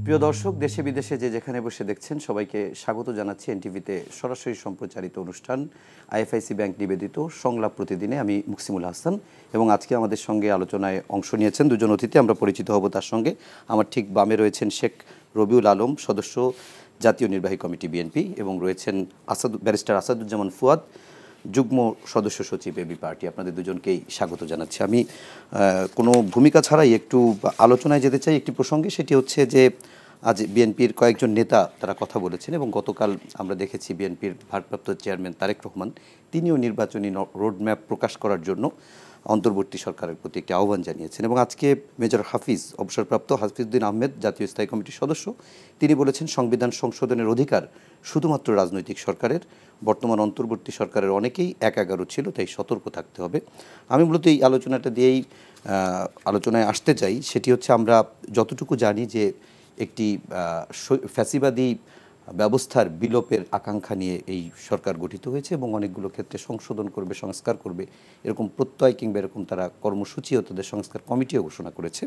প্রিয় দর্শক, দেশে বিদেশে যে যেখানে বসে দেখছেন সবাইকে স্বাগত জানাচ্ছি এনটিভিতে সরাসরি সম্প্রচারিত অনুষ্ঠান আইএফআইসি ব্যাংক নিবেদিত সংলাপ প্রতিদিনে। আমি মুকসিমুল হাসান এবং আজকে আমাদের সঙ্গে আলোচনায় অংশ নিয়েছেন দুজন অতিথি। আমরা পরিচিত হব তার সঙ্গে। আমার ঠিক বামে রয়েছেন শেখ রবিউল আলম, সদস্য জাতীয় নির্বাহী কমিটি বিএনপি, এবং রয়েছেন ব্যারিস্টার আসাদুজ্জামান ফুয়াদ, যুগ্ম সদস্য সচিব এবি পার্টি। আপনাদের দুজনকেই স্বাগত জানাচ্ছি। আমি কোনো ভূমিকা ছাড়াই একটু আলোচনায় যেতে চাই একটি প্রসঙ্গে। সেটি হচ্ছে যে আজ বিএনপির কয়েকজন নেতা তারা কথা বলেছেন এবং গতকাল আমরা দেখেছি বিএনপির ভারপ্রাপ্ত চেয়ারম্যান তারেক রহমান তিনিও নির্বাচনী রোডম্যাপ প্রকাশ করার জন্য অন্তর্বর্তী সরকারের প্রতি একটি আহ্বান জানিয়েছেন। এবং আজকে মেজর হাফিজ, অবসরপ্রাপ্ত হাফিজউদ্দিন আহমেদ, জাতীয় স্থায়ী কমিটির সদস্য, তিনি বলেছেন সংবিধান সংশোধনের অধিকার শুধুমাত্র রাজনৈতিক সরকারের। বর্তমান অন্তর্বর্তী সরকারের অনেকেই ১-১১ ছিল, তাই সতর্ক থাকতে হবে। আমি মূলত এই আলোচনাটা দিয়েই আলোচনায় আসতে চাই। সেটি হচ্ছে আমরা যতটুকু জানি যে একটি ফ্যাসিবাদী ব্যবস্থার বিলোপের আকাঙ্ক্ষা নিয়ে এই সরকার গঠিত হয়েছে এবং অনেকগুলো ক্ষেত্রে সংশোধন করবে, সংস্কার করবে, এরকম প্রত্যয় কিংবা এরকম তারা কর্মসূচিও, তাদের সংস্কার কমিটিও ঘোষণা করেছে।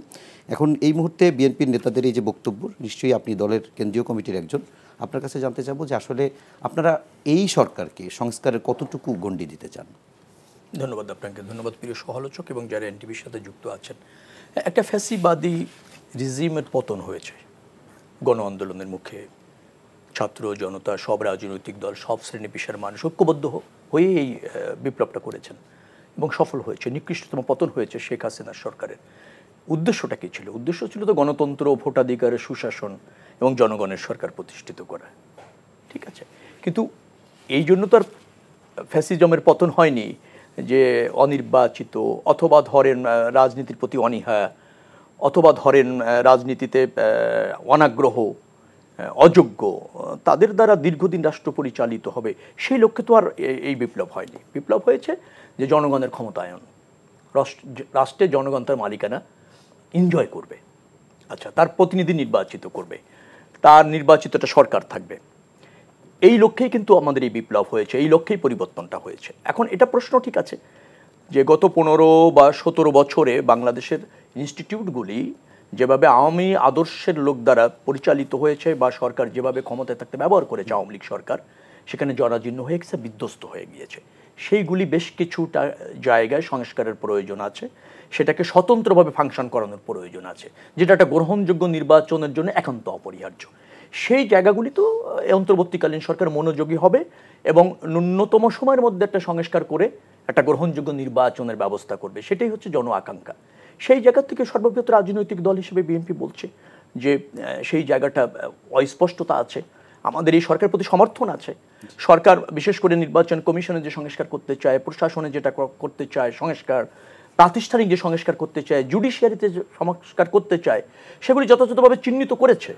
এখন এই মুহূর্তে বিএনপির নেতাদের এই যে বক্তব্য, নিশ্চয়ই আপনি দলের কেন্দ্রীয় কমিটির একজন, আপনার কাছে জানতে চাবো যে আসলে আপনারা এই সরকারকে সংস্কারের কতটুকু গণ্ডি দিতে চান? ধন্যবাদ আপনাকে। ধন্যবাদ প্রিয় সহালোচক এবং যারা এনটিভির সাথে যুক্ত আছেন। একটা ফ্যাসিবাদী রিজিমের পতন হয়েছে গণ আন্দোলনের মুখে। ছাত্র জনতা, সব রাজনৈতিক দল, সব শ্রেণী পেশার মানুষ ঐক্যবদ্ধ হয়ে এই বিপ্লবটা করেছেন এবং সফল হয়েছে। নিকৃষ্টতম পতন হয়েছে শেখ হাসিনার সরকারের। উদ্দেশ্যটা কী ছিল? উদ্দেশ্য ছিল তো গণতন্ত্র, ভোটাধিকারের সুশাসন এবং জনগণের সরকার প্রতিষ্ঠিত করা। ঠিক আছে, কিন্তু এই জন্য তো আর ফ্যাসিজমের পতন হয়নি যে অনির্বাচিত অথবা ধরেন রাজনীতির প্রতি অনীহা অথবা ধরেন রাজনীতিতে অনাগ্রহ, অযোগ্য, তাদের দ্বারা দীর্ঘদিন রাষ্ট্র পরিচালিত হবে, সেই লক্ষ্যে তো আর এই বিপ্লব হয়নি। বিপ্লব হয়েছে যে জনগণের ক্ষমতায়ন, রাষ্ট্রে জনগণ তার মালিকানা এনজয় করবে। আচ্ছা, তার প্রতিনিধি নির্বাচিত করবে, তার নির্বাচিতটা সরকার থাকবে। এই লক্ষ্যেই কিন্তু আমাদের এই বিপ্লব হয়েছে, এই লক্ষ্যেই পরিবর্তনটা হয়েছে। এখন এটা প্রশ্ন ঠিক আছে যে গত 15 বা 17 বছরে বাংলাদেশের ইনস্টিটিউটগুলি যেভাবে আওয়ামী আদর্শের লোক দ্বারা পরিচালিত হয়েছে বা সরকার যেভাবে ক্ষমতায় থাকতে ব্যবহার করেছে আওয়ামী লীগ সরকার, সেখানে জরাজীর্ণ হয়ে গেছে, বিধ্বস্ত হয়ে গিয়েছে। সেইগুলি বেশ কিছুটা জায়গায় সংস্কারের প্রয়োজন আছে, সেটাকে স্বতন্ত্রভাবে ফাংশন করানোর প্রয়োজন আছে, যেটা একটা গ্রহণযোগ্য নির্বাচনের জন্য একান্ত অপরিহার্য। সেই জায়গাগুলি তো অন্তর্বর্তীকালীন সরকার মনোযোগী হবে এবং ন্যূনতম সময়ের মধ্যে একটা সংস্কার করে একটা গ্রহণযোগ্য নির্বাচনের ব্যবস্থা করবে। সেটাই হচ্ছে জন আকাঙ্ক্ষা। সেই জায়গা থেকে সর্ববৃহৎ রাজনৈতিক দল হিসেবে বিএনপি বলছে যে সেই জায়গাটা অস্পষ্টতা আছে। আমাদের এই সরকারের প্রতি সমর্থন আছে। সরকার বিশেষ করে নির্বাচন কমিশনে যে সংস্কার করতে চায়, প্রশাসনে যেটা করতে চায় সংস্কার, প্রাতিষ্ঠানিক যে সংস্কার করতে চায়, জুডিশিয়ারিতে যে সংস্কার করতে চায়, সেগুলি যথাযথভাবে চিহ্নিত করেছে,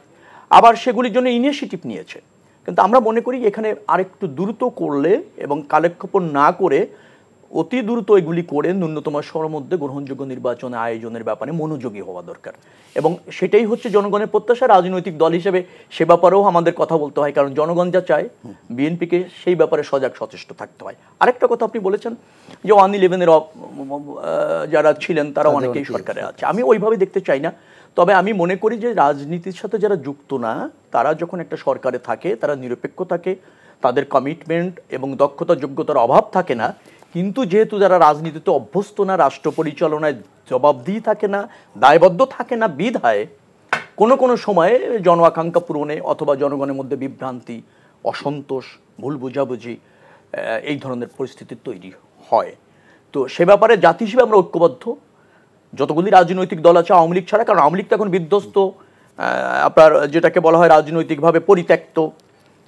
আবার সেগুলির জন্য ইনিশিয়েটিভ নিয়েছে। কিন্তু আমরা মনে করি এখানে আরেকটু দ্রুত করলে এবং কালক্ষেপণ না করে অতি দ্রুত এগুলি করে ন্যূনতম সময়ের মধ্যে গ্রহণযোগ্য নির্বাচন আয়োজনের ব্যাপারে মনোযোগী হওয়া দরকার। এবং সেটাই হচ্ছে জনগণের প্রত্যাশা। রাজনৈতিক দল হিসেবে সে ব্যাপারেও আমাদের কথা বলতে হয়, কারণ জনগণ যা চায় বিএনপিকে সেই ব্যাপারে সজাগ সচেষ্ট থাকতে হয়। আরেকটা কথা আপনি বলেছেন যে 1-11-এর যারা ছিলেন তারা অনেকেই সরকারে আছে। আমি ওইভাবে দেখতে চাই না। তবে আমি মনে করি যে রাজনীতির সাথে যারা যুক্ত না, তারা যখন একটা সরকারে থাকে তারা নিরপেক্ষ থাকে, তাদের কমিটমেন্ট এবং দক্ষতা যোগ্যতার অভাব থাকে না। কিন্তু যেহেতু যারা রাজনীতিতে অভ্যস্ত না, রাষ্ট্র পরিচালনায় জবাবদিহি থাকে না, দায়বদ্ধ থাকে না, বিধায় কোনো কোনো সময়ে জন আকাঙ্ক্ষা পূরণে অথবা জনগণের মধ্যে বিভ্রান্তি, অসন্তোষ, ভুল বোঝাবুঝি এই ধরনের পরিস্থিতি তৈরি হয়। তো সে ব্যাপারে জাতি হিসেবে আমরা ঐক্যবদ্ধ, যতগুলি রাজনৈতিক দল আছে আওয়ামী লীগ ছাড়া। কারণ আওয়ামী লীগ তো এখন বিধ্বস্ত, আপনার যেটাকে বলা হয় রাজনৈতিকভাবে পরিত্যক্ত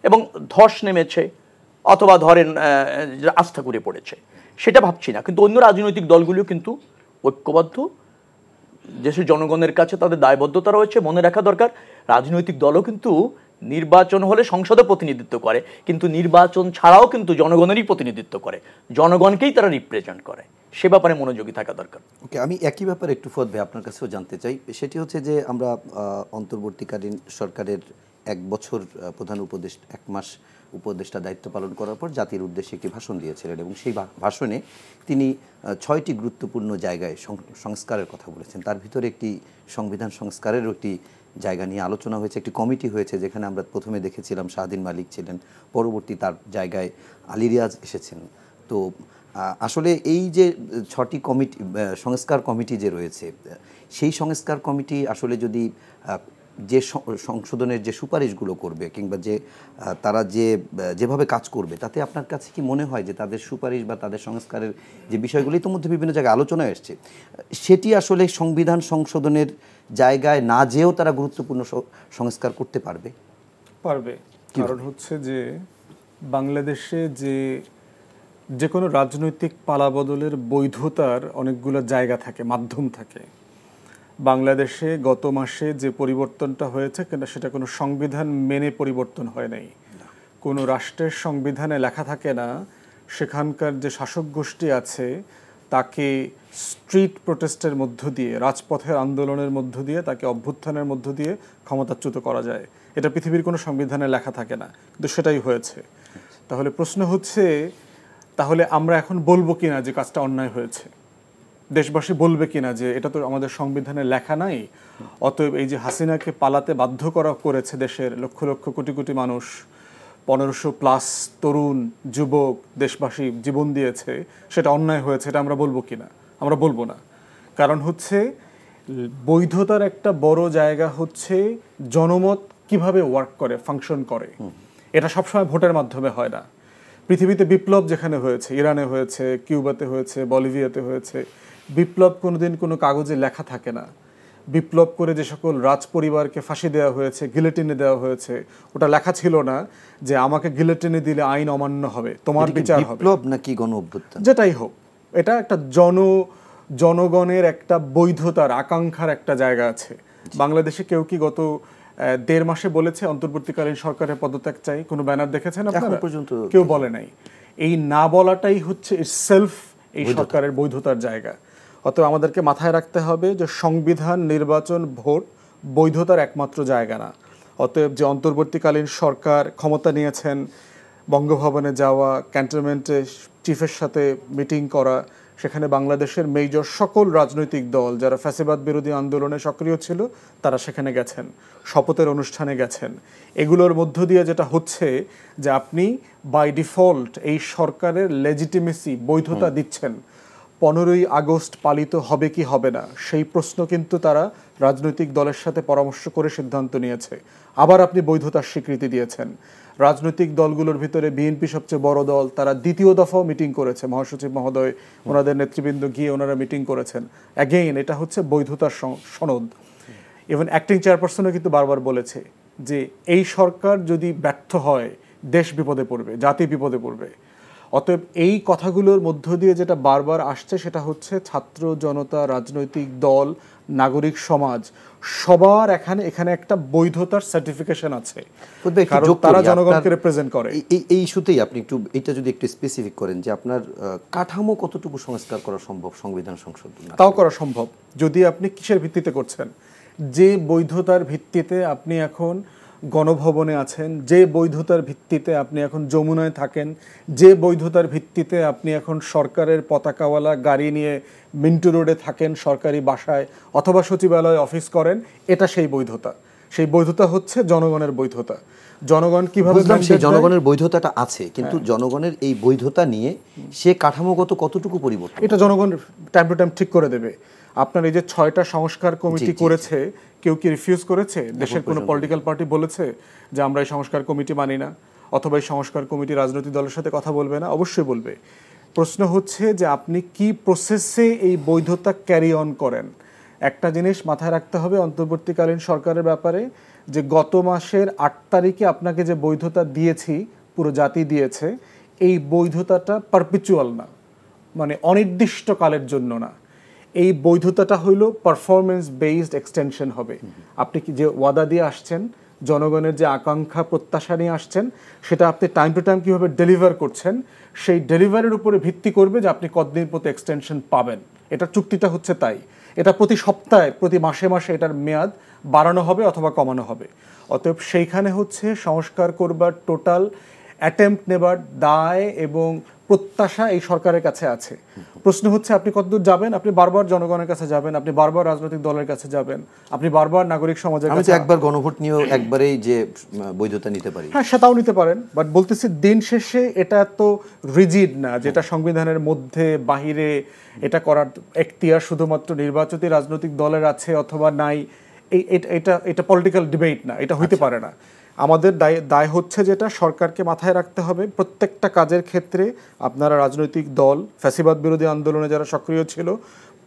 এবং ধস নেমেছে অথবা ধরেন আস্থা করে পড়েছে, সেটা ভাবছি না। কিন্তু অন্য রাজনৈতিক দলগুলিও কিন্তু ঐক্যবদ্ধ, দেশের জনগণের কাছে তাদের দায়বদ্ধতা রয়েছে। মনে রাখা দরকার রাজনৈতিক দলও কিন্তু নির্বাচন হলে সংসদে প্রতিনিধিত্ব করে, কিন্তু নির্বাচন ছাড়াও কিন্তু জনগণেরই প্রতিনিধিত্ব করে, জনগণকেই তারা রিপ্রেজেন্ট করে। সে ব্যাপারে মনোযোগী থাকা দরকার। ওকে, আমি একই ব্যাপারে একটু ফুয়াদ ভাই আপনার কাছেও জানতে চাই। সেটি হচ্ছে যে আমরা অন্তর্বর্তীকালীন সরকারের 1 বছর প্রধান উপদেষ্টা, 1 মাস উপদেষ্টা দায়িত্ব পালন করার পর জাতির উদ্দেশ্যে একটি ভাষণ দিয়েছিলেন এবং সেই ভাষণে তিনি 6টি গুরুত্বপূর্ণ জায়গায় সংস্কারের কথা বলেছেন। তার ভিতরে একটি সংবিধান সংস্কারের একটি জায়গা নিয়ে আলোচনা হয়েছে, একটি কমিটি হয়েছে যেখানে আমরা প্রথমে দেখেছিলাম শাহদিন মালিক ছিলেন, পরবর্তী তার জায়গায় আলী রিয়াজ এসেছেন। তো আসলে এই যে 6টি কমিটি, সংস্কার কমিটি যে রয়েছে, সেই সংস্কার কমিটি আসলে যদি যে সংশোধনের যে সুপারিশগুলো করবে কিংবা যে তারা যেভাবে কাজ করবে, তাতে আপনার কাছে কি মনে হয় যে তাদের সুপারিশ বা তাদের সংস্কারের যে বিষয়গুলো ইতিমধ্যে বিভিন্ন জায়গায় আলোচনায় এসছে, সেটি আসলে সংবিধান সংশোধনের জায়গায় না যেও তারা গুরুত্বপূর্ণ সংস্কার করতে পারবে? কারণ হচ্ছে যে বাংলাদেশে যে কোনো রাজনৈতিক পালাবদলের বৈধতার অনেকগুলো জায়গা থাকে, মাধ্যম থাকে। বাংলাদেশে গত মাসে যে পরিবর্তনটা হয়েছে কিনা সেটা কোনো সংবিধান মেনে পরিবর্তন হয় নাই। কোনো রাষ্ট্রের সংবিধানে লেখা থাকে না সেখানকার যে শাসক গোষ্ঠী আছে তাকে স্ট্রিট প্রোটেস্টের মধ্য দিয়ে, রাজপথের আন্দোলনের মধ্য দিয়ে, তাকে অভ্যুত্থানের মধ্য দিয়ে ক্ষমতাচ্যুত করা যায়। এটা পৃথিবীর কোনো সংবিধানে লেখা থাকে না, কিন্তু সেটাই হয়েছে। তাহলে প্রশ্ন হচ্ছে, তাহলে আমরা এখন বলবো কিনা যে কাজটা অন্যায় হয়েছে? দেশবাসী বলবে কিনা যে এটা তো আমাদের সংবিধানে লেখা নাই, অতএব এই যে হাসিনাকে পালাতে বাধ্য করেছে দেশের লক্ষ লক্ষ কোটি কোটি মানুষ, 1500+ তরুণ যুবক দেশবাসী জীবন দিয়েছে, সেটা অন্যায় হয়েছে, এটা আমরা বলবো কিনা? আমরা বলবো না। কারণ হচ্ছে বৈধতার একটা বড় জায়গা হচ্ছে জনমত কিভাবে ওয়ার্ক করে, ফাংশন করে। এটা সবসময় ভোটের মাধ্যমে হয় না। পৃথিবীতে বিপ্লব যেখানে হয়েছে, ইরানে হয়েছে, কিউবাতে হয়েছে, বলিভিয়াতে হয়েছে, বিপ্লব কোনোদিন কোনো কাগজে লেখা থাকে না। বিপ্লব করে যে সকল রাজ পরিবারকে ফাঁসি দেওয়া হয়েছে, গিলেটিনে দেওয়া হয়েছে, ওটা লেখা ছিল না যে আমাকে গিলেটিনে দিলে আইন অমান্য হবে, তোমার বিচার হবে। বিপ্লব নাকি গণ অভ্যুত্থান, যেটাই হোক, এটা একটা জনগণের একটা বৈধতার আকাঙ্ক্ষার একটা জায়গা আছে। বাংলাদেশে কেউ কি গত 1.5 মাসে বলেছে অন্তর্বর্তীকালীন সরকারের পদত্যাগ চাই? কোনো ব্যানার দেখেছেন আপনারা? পর্যন্ত কেউ বলে নাই। এই না বলাটাই হচ্ছে সেলফ এই সরকারের বৈধতার জায়গা। অতএব আমাদেরকে মাথায় রাখতে হবে যে সংবিধান, নির্বাচন, ভোট বৈধতার একমাত্র জায়গা না। অতএব যে অন্তর্বর্তীকালীন সরকার ক্ষমতা নিয়েছেন, বঙ্গভবনে যাওয়া, ক্যান্টনমেন্টে চিফের সাথে মিটিং করা, সেখানে বাংলাদেশের মেজর সকল রাজনৈতিক দল যারা ফ্যাসিবাদ বিরোধী আন্দোলনে সক্রিয় ছিল তারা সেখানে গেছেন, শপথের অনুষ্ঠানে গেছেন। এগুলোর মধ্য দিয়ে যেটা হচ্ছে যে আপনি বাই ডিফল্ট এই সরকারের লেজিটিমেসি, বৈধতা দিচ্ছেন। 15ই আগস্ট পালিত হবে কি হবে না সেই প্রশ্ন কিন্তু তারা রাজনৈতিক দলের সাথে পরামর্শ করে সিদ্ধান্ত নিয়েছে। আবার আপনি বৈধতার স্বীকৃতি দিয়েছেন। রাজনৈতিক দলগুলোর ভিতরে বিএনপি সবচেয়ে বড় দল, তারা দ্বিতীয় দফাও মিটিং করেছে, মহাসচিব মহোদয় ওনাদের নেতৃবৃন্দ গিয়ে ওনারা মিটিং করেছেন। অ্যাগেইন এটা হচ্ছে বৈধতার সনদ। ইভেন অ্যাক্টিং চেয়ারপারসনও কিন্তু বারবার বলেছে যে এই সরকার যদি ব্যর্থ হয় দেশ বিপদে পড়বে, জাতি বিপদে পড়বে। অতএব এই কথাগুলোর মধ্য দিয়ে যেটা বারবার আসছে সেটা হচ্ছে ছাত্র জনতা, রাজনৈতিক দল, নাগরিক সমাজ সবার এখানে একটা বৈধতার সার্টিফিকেশন আছে, কারণ তারা জনগণকে রিপ্রেজেন্ট করে। এই ইস্যুতেই আপনি একটু এটা যদি একটু স্পেসিফিক করেন যে আপনার কাঠামো কতটুকু সংস্কার করা সম্ভব সংবিধান সংশোধন? তাও করা সম্ভব যদি আপনি কিসের ভিত্তিতে করছেন। যে বৈধতার ভিত্তিতে আপনি এখন গণভবনে আছেন, যে বৈধতার ভিত্তিতে আপনি এখন যমুনায় থাকেন, যে বৈধতার ভিত্তিতে আপনি এখন সরকারের পতাকাওয়ালা গাড়ি নিয়ে মিন্টু রোডে থাকেন, সরকারি বাসায় অথবা সচিবালয়ে অফিস করেন, এটা সেই বৈধতা। সেই বৈধতা হচ্ছে জনগণের বৈধতা। জনগণ কিভাবে সেই জনগণের বৈধতাটা আছে, কিন্তু জনগণের এই বৈধতা নিয়ে সে কাঠামোগত কতটুকু পরিবর্তন এটা জনগণ টাইম টু টাইম ঠিক করে দেবে। আপনার এই যে 6টা সংস্কার কমিটি করেছে, কেউ কি রিফিউজ করেছে? দেশের কোনো পলিটিক্যাল পার্টি বলেছে যে আমরা এই সংস্কার কমিটি মানি না, অথবা এই সংস্কার কমিটি রাজনৈতিক দলের সাথে কথা বলবে না? অবশ্যই বলবে। প্রশ্ন হচ্ছে যে আপনি কি প্রসেসে এই বৈধতা ক্যারি অন করেন। একটা জিনিস মাথায় রাখতে হবে অন্তর্বর্তীকালীন সরকারের ব্যাপারে, যে গত মাসের 8 তারিখে আপনাকে যে বৈধতা দিয়েছি, পুরো জাতি দিয়েছে, এই বৈধতাটা পারপিচুয়াল না, মানে অনির্দিষ্টকালের জন্য না। এই বৈধতাটা হইল পারফরমেন্স বেসড এক্সটেনশন হবে। আপনি কি যে ওয়াদা দিয়ে আসছেন, জনগণের যে আকাঙ্ক্ষা প্রত্যাশা নিয়ে আসছেন, সেটা আপনি টাইম টু টাইম কীভাবে ডেলিভার করছেন, সেই ডেলিভারির উপরে ভিত্তি করবে যে আপনি কতদিন প্রতি এক্সটেনশন পাবেন। এটা চুক্তিটা হচ্ছে তাই। এটা প্রতি সপ্তাহে, প্রতি মাসে মাসে এটার মেয়াদ বাড়ানো হবে অথবা কমানো হবে। অতএব সেইখানে হচ্ছে সংস্কার করবার টোটাল অ্যাটেম্প্ট নেবার দায় এবং প্রত্যাশা এই সরকারের কাছে আছে। প্রশ্ন হচ্ছে আপনি কতদূর যাবেন। আপনি বারবার জনগণের কাছে যাবেন, আপনি বারবার রাজনৈতিক দলের কাছে যাবেন, আপনি বারবার নাগরিক সমাজের আমি কাছে। তো একবার গণভোট নিয়েও একবারেই যে বৈধতা নিতে পারি, হ্যাঁ সেটাও নিতে পারেন, বাট বলতেছি দিন শেষে এটা তো রিজিড না যেটা সংবিধানের মধ্যে বাহিরে এটা করার এখতিয়ার শুধুমাত্র নির্বাচিত রাজনৈতিক দলের আছে অথবা নাই। এটা পলিটিক্যাল ডিবেট না, এটা হইতে পারে না। আমাদের দায় হচ্ছে যেটা সরকারকে মাথায় রাখতে হবে, প্রত্যেকটা কাজের ক্ষেত্রে আপনারা রাজনৈতিক দল, ফ্যাসিবাদ বিরোধী আন্দোলনে যারা সক্রিয় ছিল,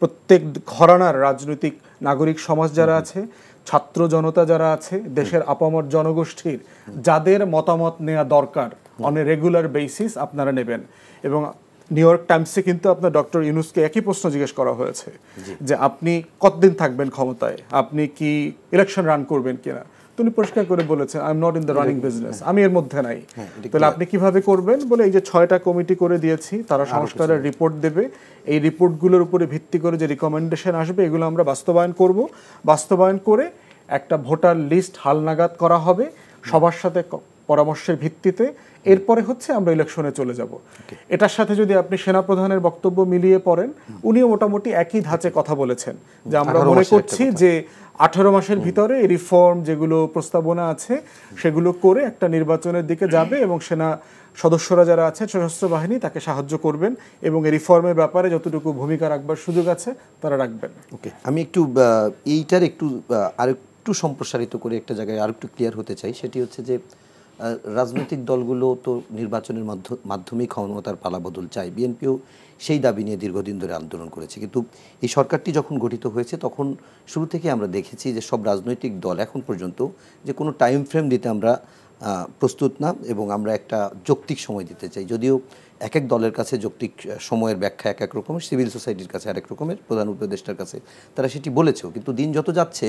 প্রত্যেক ঘরানার রাজনৈতিক নাগরিক সমাজ যারা আছে, ছাত্র জনতা যারা আছে, দেশের আপামর জনগোষ্ঠীর যাদের মতামত নেওয়া দরকার অন এ রেগুলার বেসিস আপনারা নেবেন। এবং নিউ ইয়র্ক টাইমসে কিন্তু আপনার ডক্টর ইউনূসকে একই প্রশ্ন জিজ্ঞেস করা হয়েছে যে আপনি কতদিন থাকবেন ক্ষমতায়, আপনি কি ইলেকশন রান করবেন কিনা। তিনি পরিষ্কার করে বলেছেন I am not in the running business, আমি এর মধ্যে নাই। তাহলে আপনি কিভাবে করবেন বলে এই যে 6টা কমিটি করে দিয়েছি, তারা সংস্কারের রিপোর্ট দেবে। এই রিপোর্টগুলোর উপরে ভিত্তি করে যে রিকমেন্ডেশন আসবে এগুলো আমরা বাস্তবায়ন করব। বাস্তবায়ন করে একটা ভোটার লিস্ট হালনাগাদ করা হবে সবার সাথে পরামর্শের ভিত্তিতে। এরপরে হচ্ছে আমরা ইলেকশনে চলে যাব। এটার সাথে যদি আপনি সেনাপ্রধানের বক্তব্য মিলিয়ে পড়েন, উনিও মোটামুটি একই ধাঁচে কথা বলেছেন যে আমরা মনে করছি যে 18 মাসের ভিতরে এই রিফর্ম যেগুলো প্রস্তাবনা আছে সেগুলো করে একটা নির্বাচনের দিকে যাবে এবং সেনা সদস্যরা যারা আছে সশস্ত্র বাহিনী তাকে সাহায্য করবেন এবং এই রিফর্মের ব্যাপারে যতটুকু ভূমিকা রাখবার সুযোগ আছে তারা রাখবেন। ওকে, আমি একটু এইটার আরেকটু সম্প্রসারিত করে একটা জায়গায় আরেকটু ক্লিয়ার হতে চাই। সেটি হচ্ছে যে রাজনৈতিক দলগুলো তো নির্বাচনের মাধ্যমেই ক্ষমতার পালাবদল চায়। বিএনপিও সেই দাবি নিয়ে দীর্ঘদিন ধরে আন্দোলন করেছে, কিন্তু এই সরকারটি যখন গঠিত হয়েছে তখন শুরু থেকে আমরা দেখেছি যে সব রাজনৈতিক দল এখন পর্যন্ত যে কোনো টাইম ফ্রেম দিতে আমরা প্রস্তুত না এবং আমরা একটা যৌক্তিক সময় দিতে চাই। যদিও এক এক দলের কাছে যৌক্তিক সময়ের ব্যাখ্যা এক এক রকমের, সিভিল সোসাইটির কাছে আরেক রকমের, প্রধান উপদেষ্টার কাছে তারা সেটি বলেছেও। কিন্তু দিন যত যাচ্ছে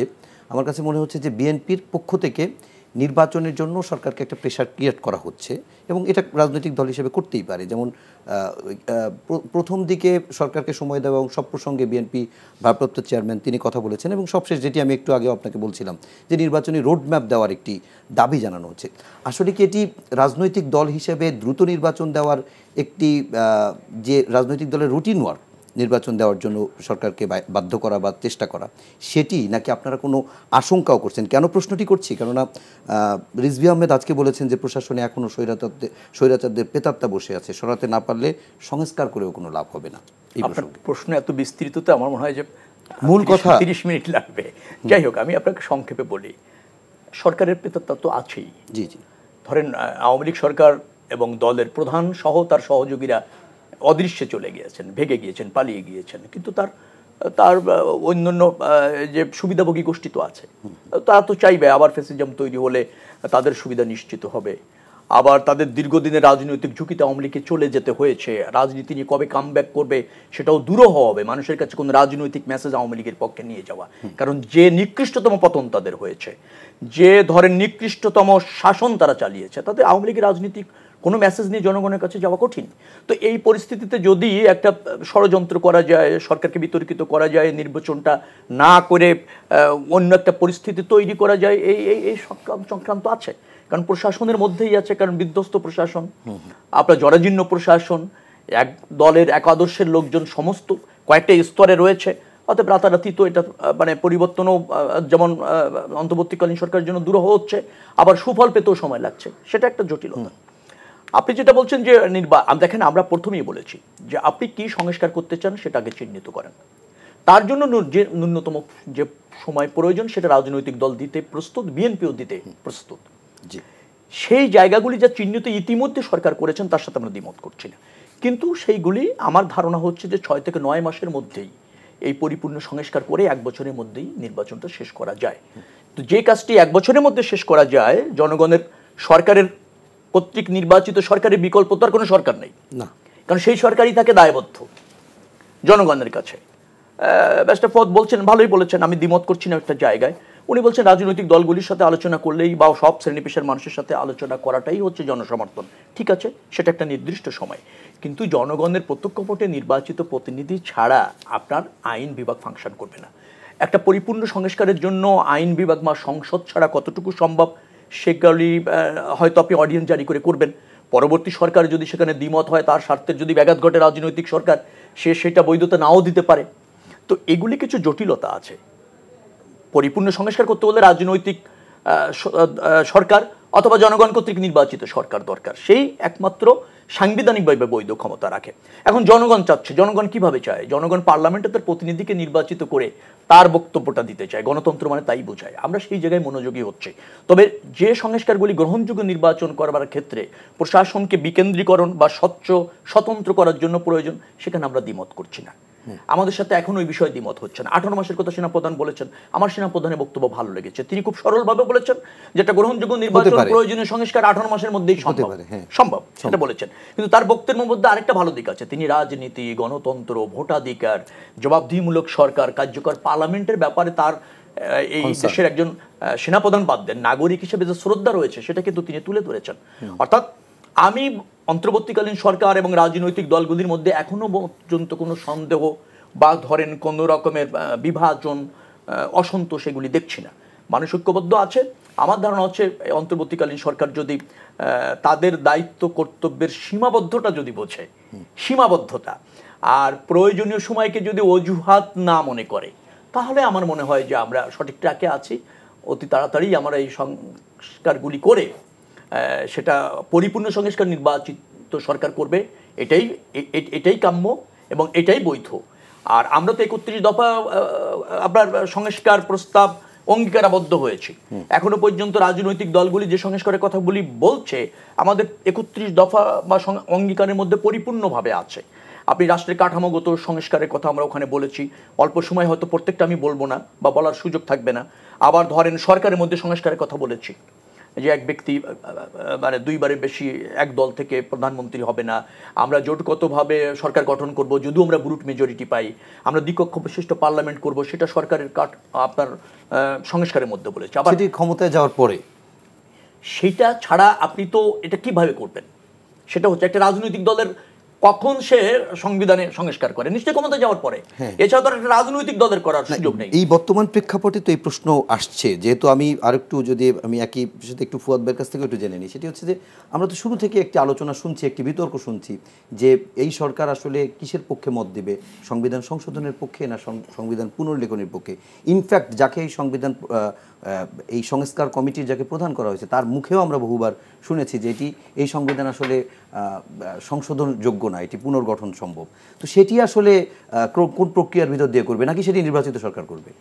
আমার কাছে মনে হচ্ছে যে বিএনপির পক্ষ থেকে নির্বাচনের জন্য সরকারকে একটা প্রেশার ক্রিয়েট করা হচ্ছে এবং এটা রাজনৈতিক দল হিসেবে করতেই পারে। যেমন প্রথম দিকে সরকারকে সময় দেওয়া এবং সব প্রসঙ্গে বিএনপি ভারপ্রাপ্ত চেয়ারম্যান তিনি কথা বলেছেন এবং সবশেষ যেটি আমি একটু আগে আপনাকে বলছিলাম যে নির্বাচনী রোডম্যাপ দেওয়ার একটি দাবি জানানো হচ্ছে। আসলে কি এটি রাজনৈতিক দল হিসেবে দ্রুত নির্বাচন দেওয়ার একটি যে রাজনৈতিক দলের রুটিন ওয়ার্ক, নির্বাচন দেওয়ার জন্য সরকারকে বাধ্য করা বা চেষ্টা করা, সেটি নাকি আপনারা কোনো আশঙ্কাও করছেন? কেন প্রশ্নটি করছি, কেননা রিজভী আহমেদ আজকে বলেছেন যে প্রশাসনে এখনও স্বৈরাচারদের প্রেতাত্মা বসে আছে, সরাতে না পারলে সংস্কার করেও কোনো লাভ হবে না। এই প্রশ্ন এত বিস্তৃততে আমার মনে হয় যে মূল কথা 30 মিনিট লাগবে। যাই হোক, আমি আপনাকে সংক্ষেপে বলি, সরকারের প্রেতাত্মা তো আছেই। জি জি, ধরেন আওয়ামী লীগ সরকার এবং দলের প্রধান সহ তার সহযোগীরা অদৃশ্যে চলে গিয়েছেন, ভেগে গিয়েছেন, পালিয়ে গিয়েছেন, কিন্তু তার অন্যান্য যে সুবিধাভোগী গোষ্ঠী তো আছে, তারা তো চাইবে আবার ফ্যাসিজম তৈরি হলে তাদের সুবিধা নিশ্চিত হবে। আবার তাদের দীর্ঘদিনের রাজনৈতিক ঝুঁকিতে আওয়ামী লীগকে চলে যেতে হয়েছে, রাজনীতি নিয়ে কবে কামব্যাক করবে সেটাও দূরও হবে, মানুষের কাছে কোনো রাজনৈতিক মেসেজ আওয়ামী লীগের পক্ষে নিয়ে যাওয়া। কারণ যে নিকৃষ্টতম পতন তাদের হয়েছে, যে ধরেন নিকৃষ্টতম শাসন তারা চালিয়েছে, তাদের আওয়ামী লীগের রাজনীতিক কোনো মেসেজ নিয়ে জনগণের কাছে যাওয়া কঠিন। তো এই পরিস্থিতিতে যদি একটা ষড়যন্ত্র করা যায়, সরকারকে বিতর্কিত করা যায়, নির্বাচনটা না করে অন্য একটা পরিস্থিতি তৈরি করা যায়, এই সংক্রান্ত আছে। কারণ প্রশাসনের মধ্যেই আছে, কারণ বিধ্বস্ত প্রশাসন, আপনার জরাজীর্ণ প্রশাসন, এক দলের এক আদর্শের লোকজন সমস্ত কয়েকটা স্তরে রয়েছে। অতএব রাতারাতি তো এটা মানে পরিবর্তনও যেমন অন্তর্বর্তীকালীন সরকারের জন্য দূর হচ্ছে, আবার সুফল পেতেও সময় লাগছে, সেটা একটা জটিলতা। আপনি যেটা বলছেন যে দেখেন, আমরা প্রথমেই বলেছি যে আপনি কি সংস্কার করতে চান সেটা আগে চিহ্নিত করেন, তার জন্য যে ন্যূনতম যে সময় প্রয়োজন সেটা রাজনৈতিক দল দিতে প্রস্তুত, বিএনপিও দিতে প্রস্তুত। সেই জায়গাগুলি যা চিহ্নিত ইতিমধ্যে সরকার করেছেন তার সাথে আমরা দ্বিমত করছি না, কিন্তু সেইগুলি আমার ধারণা হচ্ছে যে 6 থেকে 9 মাসের মধ্যেই এই পরিপূর্ণ সংস্কার করে 1 বছরের মধ্যেই নির্বাচনটা শেষ করা যায়। তো যে কাজটি 1 বছরের মধ্যে শেষ করা যায়, জনগণের সরকারের কর্তৃক নির্বাচিত সরকারের বিকল্প তো আর কোনো সরকার নেই না, কারণ সেই সরকারই থাকে দায়বদ্ধ জনগণের কাছে। ব্যারিস্টার ফওয়াদ বলছেন, ভালোই বলেছেন, আমি দ্বিমত করছি না একটা জায়গায়। উনি বলছেন রাজনৈতিক দলগুলির সাথে আলোচনা করলেই বা সব শ্রেণী পেশার মানুষের সাথে আলোচনা করাটাই হচ্ছে জনসমর্থন। ঠিক আছে, সেটা একটা নির্দিষ্ট সময়, কিন্তু জনগণের প্রত্যক্ষ ভোটে নির্বাচিত প্রতিনিধি ছাড়া আপনার আইন বিভাগ ফাংশন করবে না। একটা পরিপূর্ণ সংস্কারের জন্য আইন বিভাগ বা সংসদ ছাড়া কতটুকু সম্ভব সেগুলি হয়তো আপনি অর্ডিন্যান্স জারি করে করবেন, পরবর্তী সরকার যদি সেখানে দ্বিমত হয়, তার স্বার্থের যদি ব্যাঘাত ঘটে, রাজনৈতিক সরকার সেটা বৈধতা নাও দিতে পারে। তো এগুলি কিছু জটিলতা আছে। পরিপূর্ণ সংস্কার করতে হলে রাজনৈতিক সরকার অথবা জনগণ কর্তৃক নির্বাচিত সরকার দরকার, সেই একমাত্র সাংবিধানিকভাবে বৈধ ক্ষমতা রাখে। এখন জনগণ চাচ্ছে, জনগণ কিভাবে চায়? জনগণ পার্লামেন্টে তার প্রতিনিধিকে নির্বাচিত করে তার বক্তব্যটা দিতে চায়। গণতন্ত্র মানে তাই বোঝায়। আমরা সেই জায়গায় মনোযোগী হচ্ছে। তবে যে সংস্কারগুলি গ্রহণযোগ্য নির্বাচন করবার ক্ষেত্রে প্রশাসনকে বিকেন্দ্রীকরণ বা স্বতন্ত্র করার জন্য প্রয়োজন, সেখানে আমরা দ্বিমত করছি না। আমাদের সাথে এখন ওই বিষয়ে দ্বিমত হচ্ছে না। 18 মাসের কথা সেনাপ্রধান বলেছেন, আমার সেনাপ্রধানের বক্তব্য ভালো লেগেছে। তিনি খুব সরলভাবে বলেছেন যেটা গ্রহণযোগ্য নির্বাচন প্রয়োজনীয় সংস্কার 18 মাসের মধ্যেই সম্ভব সেটা বলেছেন। কিন্তু তার বক্তব্যের মধ্যে আরেকটা ভালো দিক আছে। তিনি রাজনীতি, গণতন্ত্র, ভোটাধিকার, জবাবদিহিমূলক সরকার, কার্যকর পার্লামেন্টের ব্যাপারে তার এই দেশের একজন সেনাপ্রধান বাদ দেন, নাগরিক হিসেবে যে শ্রদ্ধা রয়েছে সেটা কিন্তু তিনি তুলে ধরেছেন। অর্থাৎ আমি অন্তর্বর্তীকালীন সরকার এবং রাজনৈতিক দলগুলির মধ্যে এখনো পর্যন্ত কোনো সন্দেহ বা ধরেন কোনো রকমের বিভাজন, অসন্তোষ এগুলি দেখছি না। মানুষ ঐক্যবদ্ধ আছে। আমার ধারণা হচ্ছে অন্তর্বর্তীকালীন সরকার যদি তাদের দায়িত্ব কর্তব্যের সীমাবদ্ধতা যদি বোঝে, সীমাবদ্ধতা আর প্রয়োজনীয় সময়কে যদি অজুহাত না মনে করে, তাহলে আমার মনে হয় যে আমরা সঠিক ট্র্যাকে আছি। অতি তাড়াতাড়ি আমরা এই সংস্কারগুলি করে সেটা পরিপূর্ণ সংস্কার নির্বাচিত সরকার করবে, এটাই কাম্য এবং এটাই বৈধ। আর আমরা তো 31 দফা আপনার সংস্কার প্রস্তাব অঙ্গীকারাবদ্ধ হয়েছি। এখনো পর্যন্ত রাজনৈতিক দলগুলি যে সংস্কারের কথাগুলি বলছে আমাদের 31 দফা বা অঙ্গীকারের মধ্যে পরিপূর্ণভাবে আছে। আপনি রাষ্ট্রের কাঠামোগত সংস্কারের কথা আমরা ওখানে বলেছি। অল্প সময় হয়তো প্রত্যেকটা আমি বলবো না বা বলার সুযোগ থাকবে না। আবার ধরেন সরকারের মধ্যে সংস্কারের কথা বলেছি, যে এক ব্যক্তি মানে 2 বারের বেশি এক দল থেকে প্রধানমন্ত্রী হবে না, আমরা জোটগতভাবে সরকার গঠন করব, যদিও আমরা ব্রুট মেজরিটি পাই, আমরা দ্বিকক্ষ বিশিষ্ট পার্লামেন্ট করব, সেটা সরকারের আপনার সংস্কারের মধ্যে বলেছে। আবার সেটি ক্ষমতায় যাওয়ার পরে সেটা ছাড়া আপনি তো এটা কিভাবে করবেন? সেটা হচ্ছে একটা রাজনৈতিক দলের কখন সে সংবিধানে সংস্কার করে, নিশ্চয়ই ক্ষমতা যাওয়ার পরে। এছাড়া তো একটা রাজনৈতিক দলের করার সুযোগ নেই। এই বর্তমান প্রেক্ষাপটে তো এই প্রশ্ন আসছে, যেহেতু আমি আরেকটু যদি আমি একই সাথে একটু ফুয়াদ ভাইয়ের কাছ থেকে একটু জেনে নিই, সেটি হচ্ছে যে আমরা তো শুরু থেকে একটি আলোচনা শুনছি, একটি বিতর্ক শুনছি যে এই সরকার আসলে কিসের পক্ষে মত দিবে, সংবিধান সংশোধনের পক্ষে না সংবিধান পুনর্লেখনের পক্ষে। ইনফ্যাক্ট যাকে এই সংবিধান এই সংস্কার কমিটির যাকে প্রধান করা হয়েছে তার মুখেও আমরা বহুবার শুনেছি যে এই সংবিধান আসলে সংশোধনযোগ্য না, এটি পুনর্গঠন সম্ভব। তো সেটি আসলে কোন প্রক্রিয়ার ভিতর দিয়ে করবে, নাকি সেটি নির্বাচিত সরকার করবে?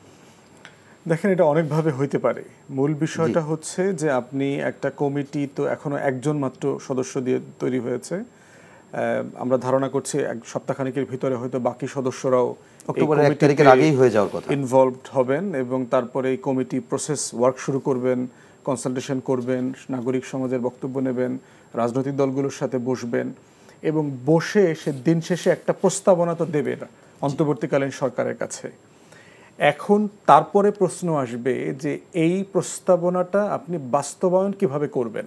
দেখেন, এটা অনেকভাবে হইতে পারে। মূল বিষয়টা হচ্ছে যে আপনি একটা কমিটি তো এখনো একজন মাত্র সদস্য দিয়ে তৈরি হয়েছে। আমরা ধারণা করছি এক সপ্তাহখানেকের ভিতরে হয়তো বাকি সদস্যরাও অক্টোবরের 1 তারিখের আগেই হয়ে যাওয়ার কথা ইনভলভড হবেন এবং তারপরে এই কমিটি প্রসেস ওয়ার্ক শুরু করবেন, কনসালটেশন করবেন, নাগরিক সমাজের বক্তব্য নেবেন, রাজনৈতিক দলগুলোর সাথে বসবেন এবং বসে সে দিন শেষে একটা প্রস্তাবনা তো দেবে না অন্তর্বর্তীকালীন সরকারের কাছে। এখন তারপরে প্রশ্ন আসবে যে এই প্রস্তাবনাটা আপনি বাস্তবায়ন কিভাবে করবেন।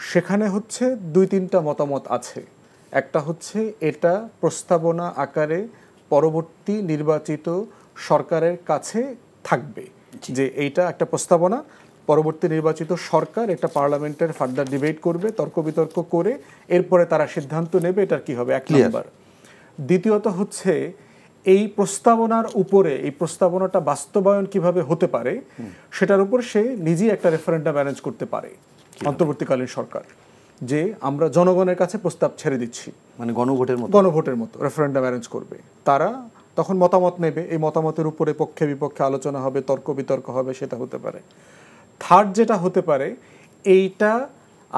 সেখানে হচ্ছে 2-3টা মতামত আছে। একটা হচ্ছে এটা প্রস্তাবনা আকারে পরবর্তী নির্বাচিত সরকারের কাছে থাকবে, যে এইটা একটা প্রস্তাবনা, পরবর্তী নির্বাচিত সরকার এটা পার্লামেন্টের ফার্দার ডিবেট করবে, তর্ক বিতর্ক করে এরপরে তারা সিদ্ধান্ত নেবে এটার কি হবে, 1 নম্বর। দ্বিতীয়ত হচ্ছে এই প্রস্তাবনার উপরে এই প্রস্তাবনাটা বাস্তবায়ন কিভাবে হতে পারে সেটার উপর সে নিজেই একটা রেফারেন্ডাম অ্যারেঞ্জ করতে পারে অন্তর্বর্তীকালীন সরকার, যে আমরা জনগণের কাছে প্রস্তাব ছেড়ে দিচ্ছি, মানে গণভোটের মতো রেফারেন্ডাম অ্যারেঞ্জ করবে। তারা তখন মতামত নেবে, এই মতামতের উপরে পক্ষে বিপক্ষে আলোচনা হবে, তর্ক বিতর্ক হবে, সেটা হতে পারে। থার্ড যেটা হতে পারে, এইটা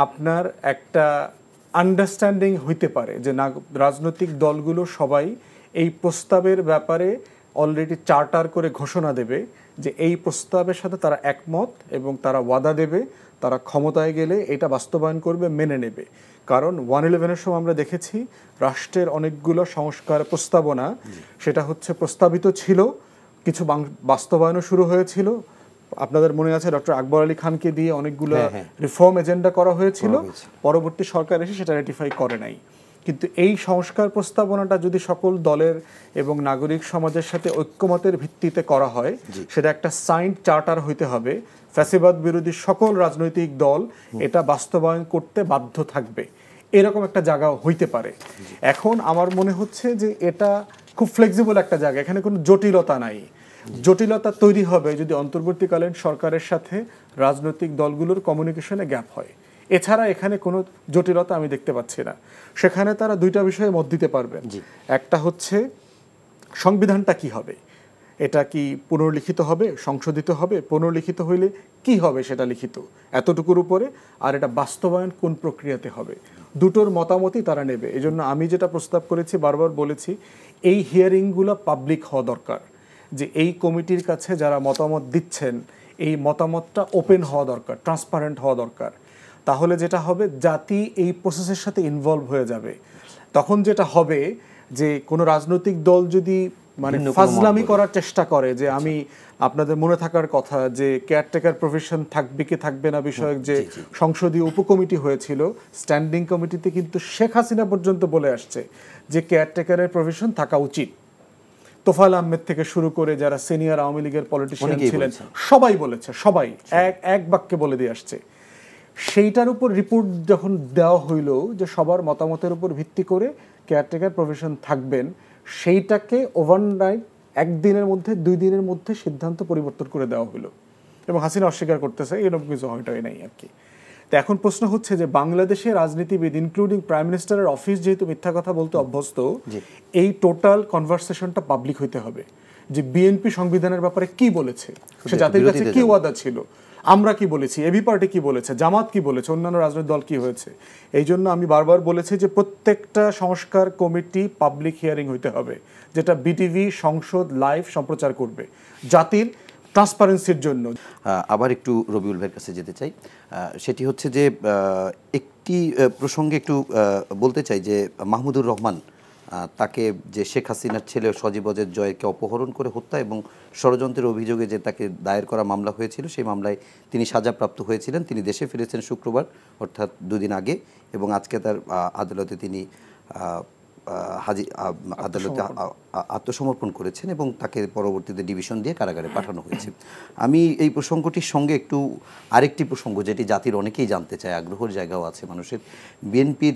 আপনার একটা আন্ডারস্ট্যান্ডিং হইতে পারে যে রাজনৈতিক দলগুলো সবাই এই প্রস্তাবের ব্যাপারে অলরেডি চার্টার করে ঘোষণা দেবে যে এই প্রস্তাবের সাথে তারা একমত এবং তারা ওয়াদা দেবে তারা ক্ষমতায় গেলে এটা বাস্তবায়ন করবে, মেনে নেবে। কারণ 1/11-এর সময় আমরা দেখেছি রাষ্ট্রের অনেকগুলো সংস্কার প্রস্তাবনা সেটা হচ্ছে প্রস্তাবিত ছিল, কিছু বাস্তবায়নও শুরু হয়েছিল। আপনাদের মনে আছে ডক্টর আকবর আলী খানকে দিয়ে অনেকগুলো রিফর্ম এজেন্ডা করা হয়েছিল, পরবর্তী সরকার এসে সেটা রেটিফাই করে নাই। কিন্তু এই সংস্কার প্রস্তাবনাটা যদি সকল দলের এবং নাগরিক সমাজের সাথে ঐক্যমতের ভিত্তিতে করা হয়, সেটা একটা সাইন্ড চার্টার হইতে হবে। ফ্যাসিবাদ বিরোধী সকল রাজনৈতিক দল এটা বাস্তবায়ন করতে বাধ্য থাকবে, এরকম একটা জায়গা হইতে পারে। এখন আমার মনে হচ্ছে যে এটা খুব ফ্লেক্সিবল একটা জায়গা, এখানে কোনো জটিলতা নাই। জটিলতা তৈরি হবে যদি অন্তর্বর্তীকালীন সরকারের সাথে রাজনৈতিক দলগুলোর কমিউনিকেশনে গ্যাপ হয়। এছাড়া এখানে কোনো জটিলতা আমি দেখতে পাচ্ছি না। সেখানে তারা দুইটা বিষয়ে মত দিতে পারবেন। একটা হচ্ছে সংবিধানটা কি হবে, এটা কি পুনর্লিখিত হবে, সংশোধিত হবে, পুনর্লিখিত হইলে কি হবে সেটা লিখিত এতটুকুর উপরে, আর এটা বাস্তবায়ন কোন প্রক্রিয়াতে হবে, দুটোর মতামতই তারা নেবে। এই জন্য আমি যেটা প্রস্তাব করেছি, বারবার বলেছি, এই হিয়ারিংগুলো পাবলিক হওয়া দরকার। যে এই কমিটির কাছে যারা মতামত দিচ্ছেন, এই মতামতটা ওপেন হওয়া দরকার, ট্রান্সপারেন্ট হওয়া দরকার। তাহলে যেটা হবে, জাতি এই প্রসেসের সাথে ইনভলভ হয়ে যাবে। তখন যেটা হবে যে কোনো রাজনৈতিক দল যদি মানে ফাজলামি করার চেষ্টা করে, যে আমি আপনাদের মনে থাকার কথা যে কেয়ারটেকার প্রফেশন থাকবে কি থাকবে না বিষয়ক যে সংসদীয় উপকমিটি হয়েছিল, স্ট্যান্ডিং কমিটিতে কিন্তু শেখ হাসিনা পর্যন্ত বলে আসছে যে কেয়ারটেকারের প্রফেশন থাকা উচিত। তোফায়েল আহমেদ থেকে শুরু করে যারা সিনিয়র আওয়ামী লীগের পলিটিশিয়ান ছিলেন সবাই বলেছে, সবাই এক বাক্যে বলে দিয়ে আসছে। সেইটার উপর রিপোর্ট যখন দেওয়া হইল যে সবার মতামতের উপর ভিত্তি করে কেয়ারটেকার প্রফেশন থাকবেন, সেইটাকে ওভারনাইট একদিনের মধ্যে 2 দিনের মধ্যে সিদ্ধান্ত পরিবর্তন করে দেওয়া হলো, এবং হাসিনা অস্বীকার করতেছে এরকম কিছু হয়টাই নাই আর কি। তো এখন প্রশ্ন হচ্ছে যে বাংলাদেশের রাজনীতিবিদ ইনক্লুডিং প্রাইম মিনিস্টারের অফিস যেহেতু মিথ্যা কথা বলতে অভ্যস্ত, এই টোটাল কনভারসেশনটা পাবলিক হইতে হবে। যে বিএনপি সংবিধানের ব্যাপারে কি বলেছে, সে জাতির কাছে কি ওয়াদা ছিল, আমরা কি বলেছি, এবি পার্টি কি বলেছে, জামাত কি বলেছে, অন্যান্য রাজনৈতিক দল কি হয়েছে। এই জন্য আমি বারবার বলেছি যে প্রত্যেকটা সংস্কার কমিটি পাবলিক হিয়ারিং হইতে হবে, যেটা বিটিভি সংসদ লাইভ সম্প্রচার করবে জাতির ট্রান্সপারেন্সির জন্য। আবার একটু রবিউল ভাইয়ের কাছে যেতে চাই, সেটি হচ্ছে যে একটি প্রসঙ্গে একটু বলতে চাই যে মাহমুদুর রহমান, তাকে যে শেখ হাসিনার ছেলে সজীব অজের জয়কে অপহরণ করে হত্যা এবং ষড়যন্ত্রের অভিযোগে যে তাকে দায়ের করা মামলা হয়েছিল, সেই মামলায় তিনি সাজাপ্রাপ্ত হয়েছিলেন। তিনি দেশে ফিরেছেন শুক্রবার, অর্থাৎ 2 দিন আগে, এবং আজকে তার আদালতে তিনি আদালতে আত্মসমর্পণ করেছেন এবং তাকে পরবর্তীতে ডিভিশন দিয়ে কারাগারে পাঠানো হয়েছে। আমি এই প্রসঙ্গটির সঙ্গে একটু আরেকটি প্রসঙ্গ, যেটি জাতির অনেকেই জানতে চায়, আগ্রহের জায়গাও আছে মানুষের, বিএনপির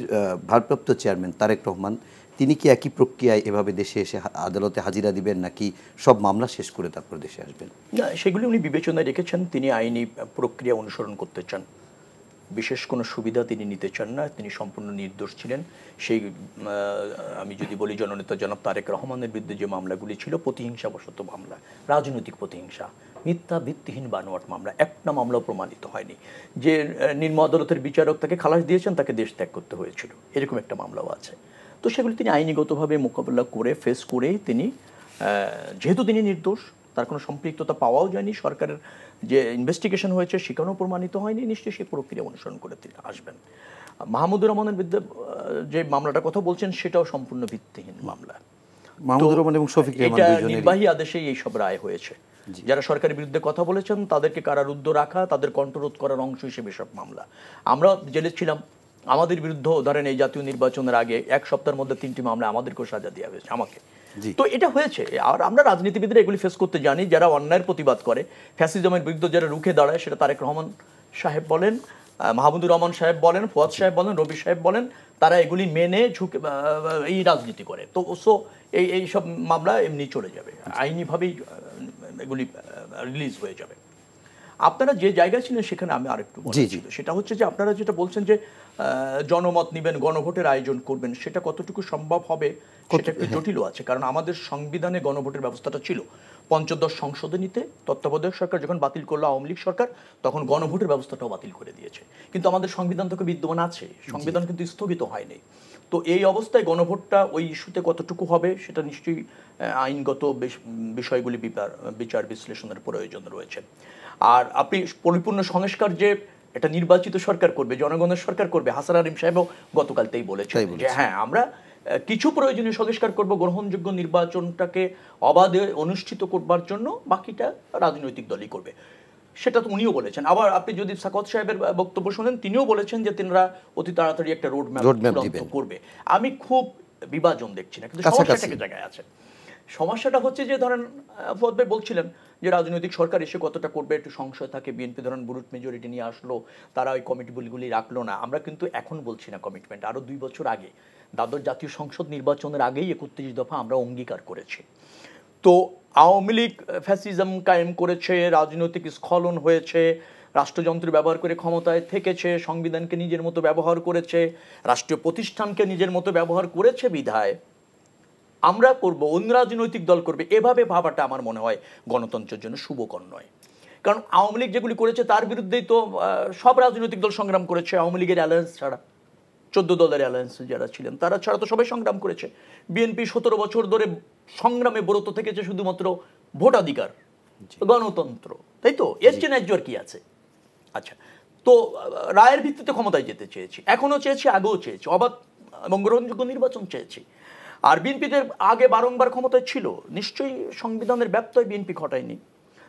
ভারপ্রাপ্ত চেয়ারম্যান তারেক রহমান, তিনি কি একই প্রক্রিয়ায় এভাবে দেশে এসে আদালতে হাজিরা দিবেন, নাকি সব মামলা শেষ করে তারপর দেশে আসবেন? না, সেগুলি উনি বিবেচনায় রেখেছেন। তিনি আইনি প্রক্রিয়া অনুসরণ করতে চান, বিশেষ কোনো সুবিধা তিনি নিতে চান না। তিনি সম্পূর্ণ নির্দোষ ছিলেন। সেই আমি যদি বলি, জননেতা জনাব তারেক রহমানের বিরুদ্ধে যে মামলাগুলি ছিল, প্রতিহিংসাবশত মামলা, রাজনৈতিক প্রতিহিংসা, মিথ্যা ভিত্তিহীন বানোয়াট মামলা, একটা মামলাও প্রমাণিত হয়নি। যে নিম্ন আদালতের বিচারক তাকে খালাস দিয়েছেন, তাকে দেশ ত্যাগ করতে হয়েছিল, এরকম একটা মামলাও আছে। তো সেগুলি তিনি আইনিগতভাবে মোকাবিলা করে ফেস করেই তিনি, যেহেতু তিনি নির্দোষ, তার কোনো সম্পৃক্ততা পাওয়াও যায়নি, সরকারের যে ইনভেস্টিগেশন হয়েছে সেখানেও প্রমাণিত হয়নি, নিশ্চয়ই সেই প্রক্রিয়া অনুসরণ করে তিনি আসবেন। মাহমুদুর রহমানের বিরুদ্ধে যে মামলাটার কথা বলছেন সেটাও সম্পূর্ণ ভিত্তিহীন মামলা। মাহমুদুর রহমান এবং শফিক রেহমান দুজনেরই নির্বাহী আদেশেই এই সব রায় হয়েছে। যারা সরকারের বিরুদ্ধে কথা বলেছেন তাদেরকে কারারুদ্ধ রাখা, তাদের কণ্ঠরোধ করার অংশ হিসেবে সব মামলা। আমরা জেলে ছিলাম, আমাদের বিরুদ্ধে ধরেন এই জাতীয় নির্বাচনের আগে 1 সপ্তাহের মধ্যে 3টি মামলা আমাদেরকেও সাজা দেওয়া হয়েছে, আমাকে। তো এটা হয়েছে। আর আমরা রাজনীতিবিদরা এগুলি ফেস করতে জানি। যারা অন্যায়ের প্রতিবাদ করে, ফ্যাসিজমের বিরুদ্ধে যারা রুখে দাঁড়ায়, সেটা তারেক রহমান সাহেব বলেন, মাহমুদুর রহমান সাহেব বলেন, ফুয়াদ সাহেব বলেন, রবি সাহেব বলেন, তারা এগুলি মেনে ঝুঁকে এই রাজনীতি করে। তো এই সব মামলা এমনি চলে যাবে, আইনিভাবেই এগুলি রিলিজ হয়ে যাবে। আপনারা যে জায়গায় ছিলেন সেখানে আমি আরেকটু বলছি, সেটা হচ্ছে যে আপনারা যেটা বলছেন যে জনমত নেবেন, গণভোটের আয়োজন করবেন, সেটা কতটুকু সম্ভব হবে সেটা একটু জটিলও আছে। কারণ আমাদের সংবিধানে গণভোটের ব্যবস্থাটা ছিল। ৫৫ সংশোধনীতে তত্ত্বাবধায়ক সরকার যখন বাতিল করলো আওয়ামী লীগ সরকার, তখন গণভোটের ব্যবস্থাটাও বাতিল করে দিয়েছে। কিন্তু আমাদের সংবিধান থেকে বিদ্যমান আছে, সংবিধান কিন্তু স্থগিত হয়নি। তো এই অবস্থায় গণভোটটা ওই ইস্যুতে কতটুকু হবে সেটা নিশ্চয়ই আইনগত বিষয়গুলি বিচার বিশ্লেষণের প্রয়োজন রয়েছে। আর আপনি পরিপূর্ণ সংস্কার যে এটা নির্বাচিত সরকার করবে, জনগণের সরকার করবে, হাসান আরিম সাহেবও গতকাল তাই বলেছেন যে হ্যাঁ, আমরা কিছু প্রয়োজনীয় সংস্কার করব গ্রহণযোগ্য নির্বাচনটাকে অবাধে অনুষ্ঠিত করবার জন্য, বাকিটা রাজনৈতিক দলই করবে। সেটা তো উনিও বলেছেন। আবার আপনি যদি সাকাওয়াত সাহেবের বক্তব্য শোনেন, তিনিও বলেছেন যে তিনারা অতি তাড়াতাড়ি একটা রোড ম্যাপ করবে। আমি খুব বিভাজন দেখছি না, কিন্তু সমস্যাটা কি জায়গায় আছে? সমস্যাটা হচ্ছে যে ধরেন ফুয়াদ ভাই বলছিলেন যে রাজনৈতিক সরকার এসে কতটা করবে একটু সংশয় থাকে। বিএনপি ধরেন ব্রুট মেজরিটি নিয়ে আসলো, তারা ওই কমিটিগুলি রাখলো না। আমরা কিন্তু এখন বলছি না কমিটমেন্ট, আরো 2 বছর আগে দ্বাদশ জাতীয় সংসদ নির্বাচনের আগেই 31 দফা আমরা অঙ্গীকার করেছি। তো আওয়ামী লীগ ফ্যাসিজম কায়েম করেছে, রাজনৈতিক স্খলন হয়েছে, রাষ্ট্রযন্ত্র ব্যবহার করে ক্ষমতায় থেকেছে, সংবিধানকে নিজের মতো ব্যবহার করেছে, রাষ্ট্রীয় প্রতিষ্ঠানকে নিজের মতো ব্যবহার করেছে বিধায় আমরা করব, অন্য রাজনৈতিক দল করবে, এভাবে ভাবাটা আমার মনে হয় গণতন্ত্রের জন্য শুভকর নয়। কারণ আওয়ামী লীগ যেগুলি করেছে তার বিরুদ্ধেই তো সব রাজনৈতিক দল সংগ্রাম করেছে। আওয়ামী লীগের অ্যালায়েন্স ছাড়া 14 দলের অ্যালায়েন্স যারা ছিলেন তারা ছাড়া তো সবাই সংগ্রাম করেছে। বিএনপি 17 বছর ধরে সংগ্রামে ব্রত থেকেছে শুধুমাত্র ভোটাধিকার, গণতন্ত্র, তাই তো? এর চেয়ে ন্যায্য আর কি আছে? আচ্ছা, তো রায়ের ভিত্তিতে ক্ষমতায় যেতে চেয়েছি, এখনো চেয়েছি, আগেও চেয়েছি, অবাধ এবং গ্রহণযোগ্য নির্বাচন চেয়েছি। আর বিএনপিদের আগে বারংবার ক্ষমতায় ছিল, নিশ্চয়ই সংবিধানের ব্যত্যয় বিএনপি ঘটায়নি।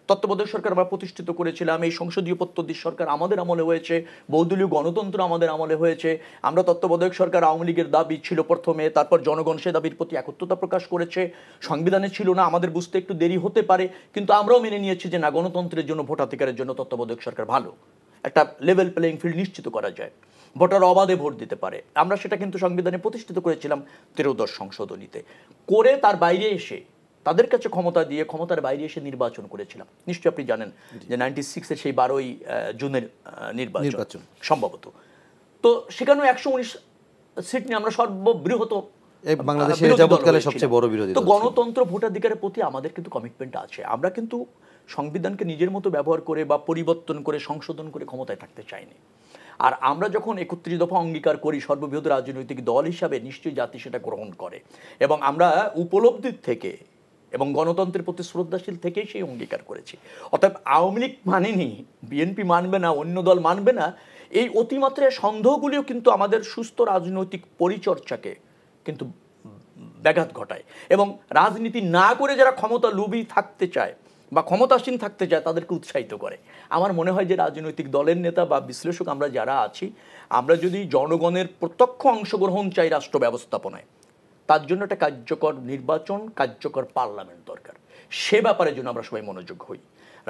তত্ত্বাবধায়ক সরকার আমরা প্রতিষ্ঠিত করেছিলাম, এই সংসদীয় পদ্ধতির সরকার আমাদের আমলে হয়েছে, বহুদলীয় গণতন্ত্র আমাদের আমলে হয়েছে। আমরা তত্ত্বাবধায়ক সরকার, আওয়ামী লীগের দাবি ছিল প্রথমে, তারপর জনগণ সে দাবির প্রতি একত্রতা প্রকাশ করেছে। সংবিধানে ছিল না, আমাদের বুঝতে একটু দেরি হতে পারে, কিন্তু আমরাও মেনে নিয়েছি যে না, গণতন্ত্রের জন্য, ভোটাধিকারের জন্য তত্ত্বাবধায়ক সরকার ভালো, একটা লেভেল প্লেইং ফিল্ড নিশ্চিত করা যায়, ভোটার অবাধে ভোট দিতে পারে। আমরা সেটা কিন্তু সংবিধানে প্রতিষ্ঠিত করেছিলাম 13দশ সংশোধনীতে করে। তার বাইরে এসে তাদের কাছে ক্ষমতা দিয়ে ক্ষমতার বাইরে এসে নির্বাচন করেছিলাম। নিশ্চয়ই আপনি জানেন যে 96-এর সেই 12ই জুনের নির্বাচন সম্ভবত। তো সেখানেও 119 সিট নিয়ে আমরা সর্ববৃহৎ বাংলাদেশের যাবৎকালে সবচেয়ে বড় বিরোধী দল। তো গণতন্ত্র, ভোটাধিকারের প্রতি আমাদের কিন্তু কমিটমেন্ট আছে। আমরা কিন্তু সংবিধানকে নিজের মতো ব্যবহার করে বা পরিবর্তন করে সংশোধন করে ক্ষমতায় থাকতে চাইনি। আর আমরা যখন 31 দফা অঙ্গীকার করি সর্ববৃহৎ রাজনৈতিক দল হিসাবে, নিশ্চয়ই জাতি সেটা গ্রহণ করে। এবং আমরা উপলব্ধির থেকে এবং গণতন্ত্রের প্রতি শ্রদ্ধাশীল থেকেই সেই অঙ্গীকার করেছি। অতএব আওয়ামী লীগ মানেনি, বিএনপি মানবে না, অন্য দল মানবে না, এই অতিমাত্রায় সন্দেহগুলিও কিন্তু আমাদের সুস্থ রাজনৈতিক পরিচর্যাকে কিন্তু ব্যাঘাত ঘটায়। এবং রাজনীতি না করে যারা ক্ষমতা লোভী থাকতে চায় বা ক্ষমতাসীন থাকতে চায় তাদেরকে উৎসাহিত করে। আমার মনে হয় যে রাজনৈতিক দলের নেতা বা বিশ্লেষক আমরা যারা আছি, আমরা যদি জনগণের প্রত্যক্ষ অংশগ্রহণ চাই রাষ্ট্র ব্যবস্থাপনায়, তার জন্য একটা কার্যকর নির্বাচন, কার্যকর পার্লামেন্ট দরকার। সে ব্যাপারে জন্য আমরা সবাই মনোযোগ হই।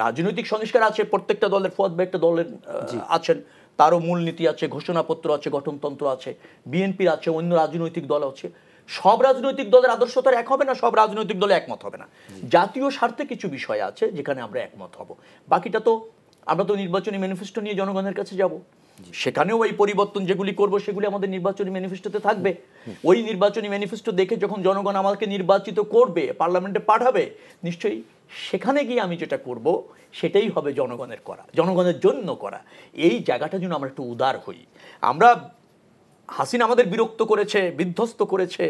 রাজনৈতিক সংস্কার আছে, প্রত্যেকটা দলের, ফুয়াদ ভাই একটা দলের আছেন, তারও মূলনীতি আছে, ঘোষণাপত্র আছে, গঠনতন্ত্র আছে, বিএনপির আছে, অন্য রাজনৈতিক দল আছে। সব রাজনৈতিক দলের আদর্শ তো এক হবে না, সব রাজনৈতিক দলে একমত হবে না। জাতীয় স্বার্থে কিছু বিষয় আছে যেখানে আমরা একমত হব। বাকিটা তো আমরা তো নির্বাচনী ম্যানিফেস্টো নিয়ে জনগণের কাছে যাব, সেখানেও এই পরিবর্তন যেগুলি করব সেগুলি আমাদের নির্বাচনী ম্যানিফেস্টোতে থাকবে। ওই নির্বাচনী ম্যানিফেস্টো দেখে যখন জনগণ আমাকে নির্বাচিত করবে, পার্লামেন্টে পাঠাবে, নিশ্চয়ই সেখানে গিয়ে আমি যেটা করব সেটাই হবে জনগণের করা, জনগণের জন্য করা। এই জায়গাটা যেন আমরা একটু উদার হই। আমরা হাসিনা আমাদের বিরক্ত করেছে, বিধ্বস্ত করেছে,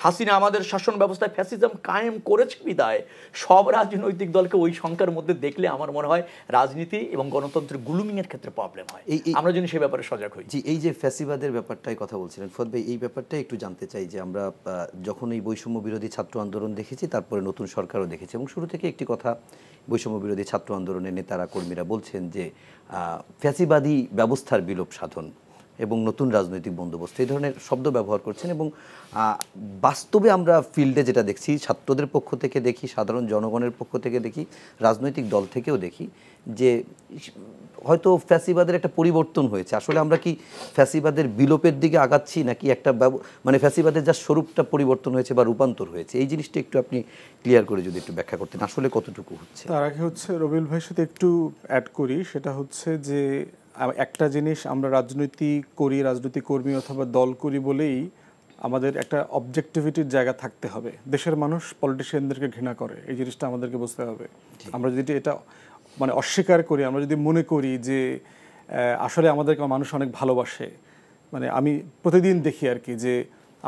হাসিনা আমাদের শাসন ব্যবস্থায় ফ্যাসিজম কায়েম করেছে বিদায় সব রাজনৈতিক দলকে ওই সংখ্যার মধ্যে দেখলে আমার মনে হয় রাজনীতি এবং গণতন্ত্রের গ্লুমিং এর ক্ষেত্রে প্রবলেম হয়। আমরা যেন সেই ব্যাপারে সজাগ হই। জি, এই যে ফ্যাসিবাদের ব্যাপারটাই কথা বলছিলেন ফুয়াদ ভাই, এই ব্যাপারটাই একটু জানতে চাই যে আমরা যখন এই বৈষম্য বিরোধী ছাত্র আন্দোলন দেখেছি, তারপরে নতুন সরকারও দেখেছি, এবং শুরু থেকে একটি কথা বৈষম্য বিরোধী ছাত্র আন্দোলনের নেতারা, কর্মীরা বলছেন যে ফ্যাসিবাদী ব্যবস্থার বিলোপ সাধন এবং নতুন রাজনৈতিক বন্দোবস্ত, এই ধরনের শব্দ ব্যবহার করছেন। এবং বাস্তবে আমরা ফিল্ডে যেটা দেখছি, ছাত্রদের পক্ষ থেকে দেখি, সাধারণ জনগণের পক্ষ থেকে দেখি, রাজনৈতিক দল থেকেও দেখি যে হয়তো ফ্যাসিবাদের একটা পরিবর্তন হয়েছে। আসলে আমরা কি ফ্যাসিবাদের বিলোপের দিকে আগাচ্ছি, নাকি একটা মানে ফ্যাসিবাদের যা স্বরূপটা পরিবর্তন হয়েছে বা রূপান্তর হয়েছে, এই জিনিসটা একটু আপনি ক্লিয়ার করে যদি একটু ব্যাখ্যা করতেন, আসলে কতটুকু হচ্ছে? তার আগে হচ্ছে রবিউল ভাইয়ের সাথে একটু অ্যাড করি, সেটা হচ্ছে যে একটা জিনিস আমরা রাজনীতি করি, রাজনৈতিক কর্মী অথবা দল করি বলেই আমাদের একটা অবজেক্টিভিটির জায়গা থাকতে হবে। দেশের মানুষ পলিটিশিয়ানদেরকে ঘৃণা করে, এই জিনিসটা আমাদেরকে বুঝতে হবে। আমরা যদি এটা মানে অস্বীকার করি, আমরা যদি মনে করি যে আসলে আমাদেরকে মানুষ অনেক ভালোবাসে, মানে আমি প্রতিদিন দেখি আর কি যে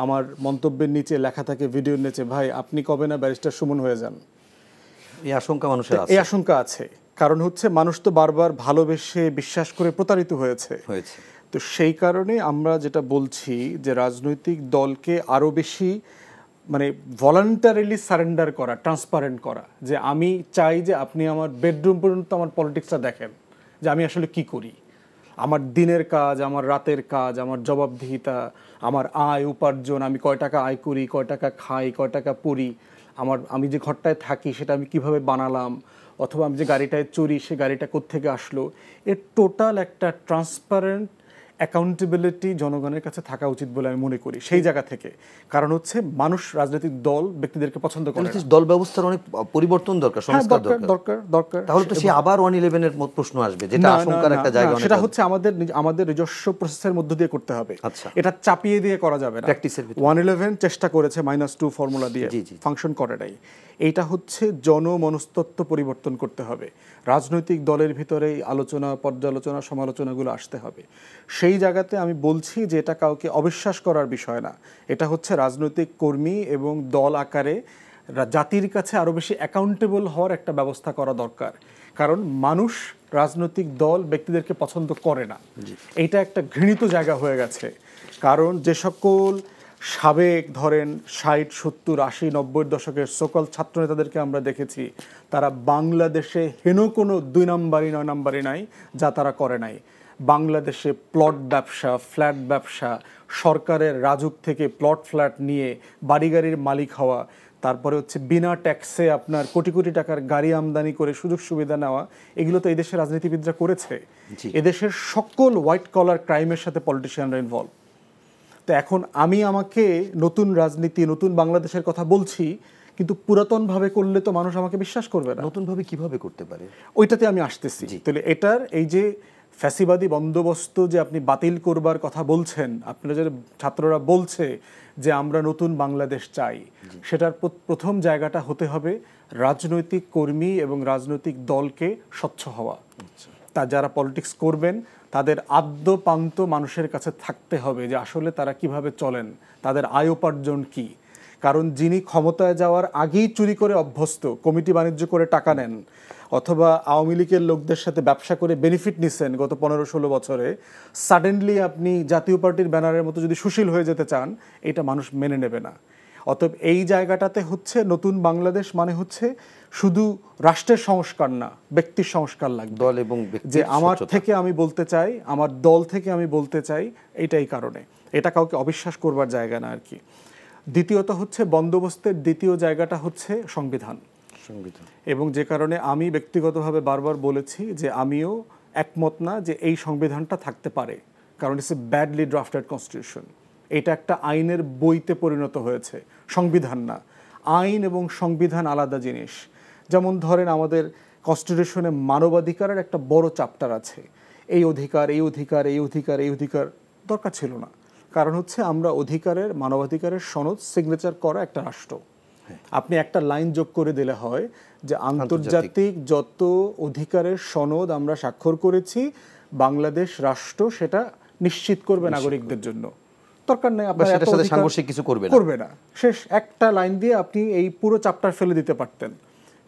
আমার মন্তব্যের নিচে লেখা থাকে, ভিডিওর নিচে, ভাই আপনি কবে না ব্যারিস্টার সুমন হয়ে যান, এই আশঙ্কা মানুষের আছে। এই আশঙ্কা আছে, কারণ হচ্ছে মানুষ তো বারবার ভালোবেসে বিশ্বাস করে প্রতারিত হয়েছে। তো সেই কারণে আমরা যেটা বলছি যে রাজনৈতিক দলকে আরও বেশি মানে ভলান্টারিলি সারেন্ডার করা, ট্রান্সপারেন্ট করা, যে আমি চাই যে আপনি আমার বেডরুম পর্যন্ত আমার পলিটিক্সটা দেখেন, যে আমি আসলে কি করি, আমার দিনের কাজ, আমার রাতের কাজ, আমার জবাবদিহিতা, আমার আয় উপার্জন, আমি কয় টাকা আয় করি, কয় টাকা খাই, কয় টাকা পড়ি, আমি যে ঘরটায় থাকি সেটা আমি কিভাবে বানালাম, অথবা আমি যে গাড়িটায় চড়ি সে গাড়িটা কোত্থেকে আসলো, এর টোটাল একটা ট্রান্সপারেন্ট অ্যাকাউন্টেবিলিটি জনগণের কাছে থাকা উচিত বলে আমি মনে করি সেই জায়গা থেকে। কারণ হচ্ছে মানুষ রাজনৈতিক দল ব্যক্তিদেরকে পছন্দ করে না। দল ব্যবস্থার অনেক পরিবর্তন দরকার, সংস্কার দরকার। তাহলে তো সে আবার 111 এর প্রশ্ন আসবে, যেটা আশঙ্কার একটা জায়গা। সেটা হচ্ছে আমাদের নিজস্ব প্রসেসের মধ্য দিয়ে করতে হবে। আচ্ছা, এটা চাপিয়ে দিয়ে করা যাবে না। প্র্যাকটিসের 111 চেষ্টা করেছে -2 ফর্মুলা দিয়ে, ফাংশন করে নাই। এইটা হচ্ছে জনমনস্তত্ত্ব পরিবর্তন করতে হবে। রাজনৈতিক দলের ভিতরে আলোচনা, পর্যালোচনা, সমালোচনাগুলো আসতে হবে। সেই জায়গাতে আমি বলছি যে এটা কাউকে অবিশ্বাস করার বিষয় না, এটা হচ্ছে রাজনৈতিক কর্মী এবং দল আকারে জাতির কাছে আরও বেশি অ্যাকাউন্টেবল হওয়ার একটা ব্যবস্থা করা দরকার। কারণ মানুষ রাজনৈতিক দল ব্যক্তিদেরকে পছন্দ করে না, এইটা একটা ঘৃণিত জায়গা হয়ে গেছে। কারণ যে সকল সাবেক ধরেন 60, 70, 80, 90 দশকের সকল ছাত্রনেতাদেরকে আমরা দেখেছি, তারা বাংলাদেশে হেন কোনো 2 নাম্বারই 9 নাম্বারই নাই যা তারা করে নাই। বাংলাদেশে প্লট ব্যবসা, ফ্ল্যাট ব্যবসা, সরকারের রাজুক থেকে প্লট ফ্ল্যাট নিয়ে বাড়ি গাড়ির মালিক হওয়া, তারপরে হচ্ছে বিনা ট্যাক্সে আপনার কোটি কোটি টাকার গাড়ি আমদানি করে সুযোগ সুবিধা নেওয়া, এগুলো তো এই দেশের রাজনীতিবিদরা করেছে। এদেশের সকল হোয়াইট কলার ক্রাইমের সাথে পলিটিশিয়ানরা ইনভলভ। তো এখন আমাকে নতুন রাজনীতি, নতুন বাংলাদেশের কথা বলছি, কিন্তু পুরাতনভাবে করলে তো মানুষ আমাকে বিশ্বাস করবে না। নতুনভাবে কিভাবে করতে পারে, ওইটাতে আমি আসতেছি। তাহলে এটার এই যে ফ্যাসিবাদী বন্দোবস্ত যে আপনি বাতিল করবার কথা বলছেন, আপনারা যে ছাত্ররা বলছে যে আমরা নতুন বাংলাদেশ চাই, সেটার প্রথম জায়গাটা হতে হবে রাজনৈতিক কর্মী এবং রাজনৈতিক দলকে স্বচ্ছ হওয়া। তা যারা পলিটিক্স করবেন তাদের আদ্যপান্ত মানুষের কাছে থাকতে হবে যে আসলে তারা কিভাবে চলেন, তাদের আয় উপার্জন কী। কারণ যিনি ক্ষমতায় যাওয়ার আগেই চুরি করে অভ্যস্ত, কমিটি বাণিজ্য করে টাকা নেন, অথবা আওয়ামী লীগের লোকদের সাথে ব্যবসা করে বেনিফিট নিচ্ছেন গত 15-16 বছরে, সাডেনলি আপনি জাতীয় পার্টির ব্যানারের মতো যদি সুশীল হয়ে যেতে চান, এটা মানুষ মেনে নেবে না। অতএব এই জায়গাটাতে হচ্ছে নতুন বাংলাদেশ মানে হচ্ছে শুধু রাষ্ট্রের সংস্কার না, ব্যক্তির সংস্কার লাগবে। দল এবং যে আমার থেকে আমি বলতে চাই, আমার দল থেকে আমি বলতে চাই, এইটাই কারণে। এটা কাউকে অবিশ্বাস করবার জায়গা না আর কি। দ্বিতীয়ত হচ্ছে বন্দোবস্তের দ্বিতীয় জায়গাটা হচ্ছে সংবিধান। এবং যে কারণে আমি ব্যক্তিগতভাবে বারবার বলেছি যে আমিও একমত না যে এই সংবিধানটা থাকতে পারে, কারণ it's a badly drafted constitution. এটা একটা আইনের বইতে পরিণত হয়েছে, সংবিধান না। আইন এবং সংবিধান আলাদা জিনিস। যেমন ধরেন আমাদের কনস্টিটিউশনে মানবাধিকারের একটা বড় চ্যাপ্টার আছে, এই অধিকার, এই অধিকার, এই অধিকার, এই অধিকার দরকার ছিল না। কারণ হচ্ছে আমরা মানবাধিকারের সনদ সিগনেচার করা একটা রাষ্ট্র। আপনি একটা লাইন যোগ করে দিলে হয় যে আন্তর্জাতিক যত অধিকারের সনদ আমরা স্বাক্ষর করেছি, বাংলাদেশ রাষ্ট্র সেটা নিশ্চিত করবে নাগরিকদের জন্য। দরকার নেই আপনার সেটার সাথে সাংঘর্ষিক কিছু করবে না। শেষ একটা লাইন দিয়ে আপনি এই পুরো চ্যাপ্টার ফেলে দিতে পারতেন।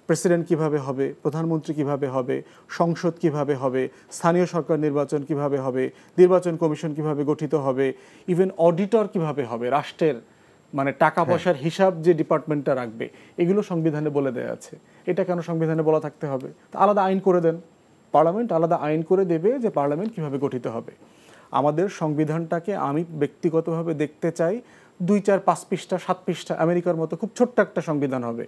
প্রেসিডেন্ট কিভাবে হবে, প্রধানমন্ত্রী কিভাবে হবে, সংসদ কিভাবে হবে, স্থানীয় সরকার নির্বাচন কিভাবে হবে, নির্বাচন কমিশন কিভাবে গঠিত হবে, ইভেন অডিটর কিভাবে হবে, রাষ্ট্রের মানে টাকা পয়সার হিসাব যে ডিপার্টমেন্টটা রাখবে, এগুলো সংবিধানে বলে দেয়া আছে। এটা কেন সংবিধানে বলা থাকতে হবে? আলাদা আইন করে দেন, পার্লামেন্ট আলাদা আইন করে দেবে যে পার্লামেন্ট কিভাবে গঠিত হবে। আমাদের সংবিধানটাকে আমি ব্যক্তিগতভাবে দেখতে চাই 2, 4, 5 পৃষ্ঠা, 7 পৃষ্ঠা, আমেরিকার মতো খুব ছোট্ট একটা সংবিধান হবে,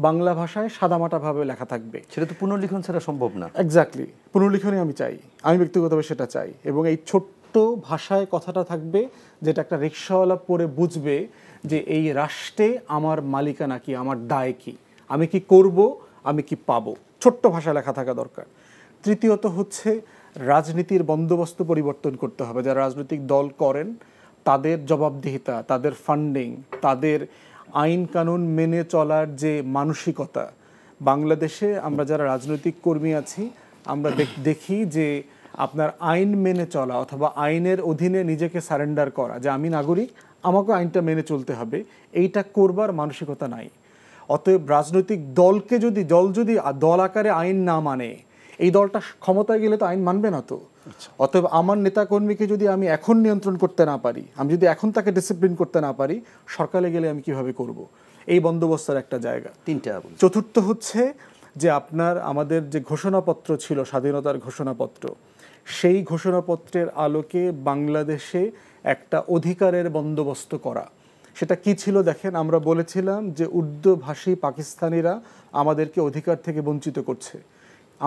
বাংলা ভাষায় সাদামাটাভাবে লেখা থাকবে। সেটা তো পুনর্লিখন ছাড়া সম্ভব না। এক্স্যাক্টলি, পুনর্লিখনই আমি চাই, আমি ব্যক্তিগতভাবে সেটা চাই। এবং এই ছোট্ট ভাষায় কথাটা থাকবে যেটা একটা রিক্সাওয়ালা পড়ে বুঝবে যে এই রাষ্ট্রে আমার মালিকানা কি, আমার দায় কি, আমি কি করব, আমি কি পাবো, ছোট্ট ভাষায় লেখা থাকা দরকার। তৃতীয়ত হচ্ছে রাজনীতির বন্দোবস্ত পরিবর্তন করতে হবে। যারা রাজনৈতিক দল করেন তাদের জবাবদিহিতা, তাদের ফান্ডিং, তাদের আইন কানুন মেনে চলার যে মানসিকতা। বাংলাদেশে আমরা যারা রাজনৈতিক কর্মী আছি, আমরা দেখি যে আপনার আইন মেনে চলা অথবা আইনের অধীনে নিজেকে সারেন্ডার করা, যে আমি নাগরিক, আমাকে আইনটা মেনে চলতে হবে, এইটা করবার মানসিকতা নাই। অতএব রাজনৈতিক দলকে যদি দল আকারে আইন না মানে, এই দলটা ক্ষমতায় গেলে তো আইন মানবে না তো। অতএব আমার নেতাকর্মীকে যদি আমি এখন নিয়ন্ত্রণ করতে না পারি, আমি যদি এখন তাকে ডিসিপ্লিন করতে না পারি, সরকারে গেলে আমি কিভাবে করব? এই বন্দোবস্তের একটা জায়গা। 3টা। চতুর্থ হচ্ছে যে আপনার আমাদের যে ঘোষণাপত্র ছিল, স্বাধীনতার ঘোষণাপত্র, সেই ঘোষণাপত্রের আলোকে বাংলাদেশে একটা অধিকারের বন্দোবস্ত করা। সেটা কি ছিল দেখেন, আমরা বলেছিলাম যে উর্দুভাষী পাকিস্তানিরা আমাদেরকে অধিকার থেকে বঞ্চিত করছে।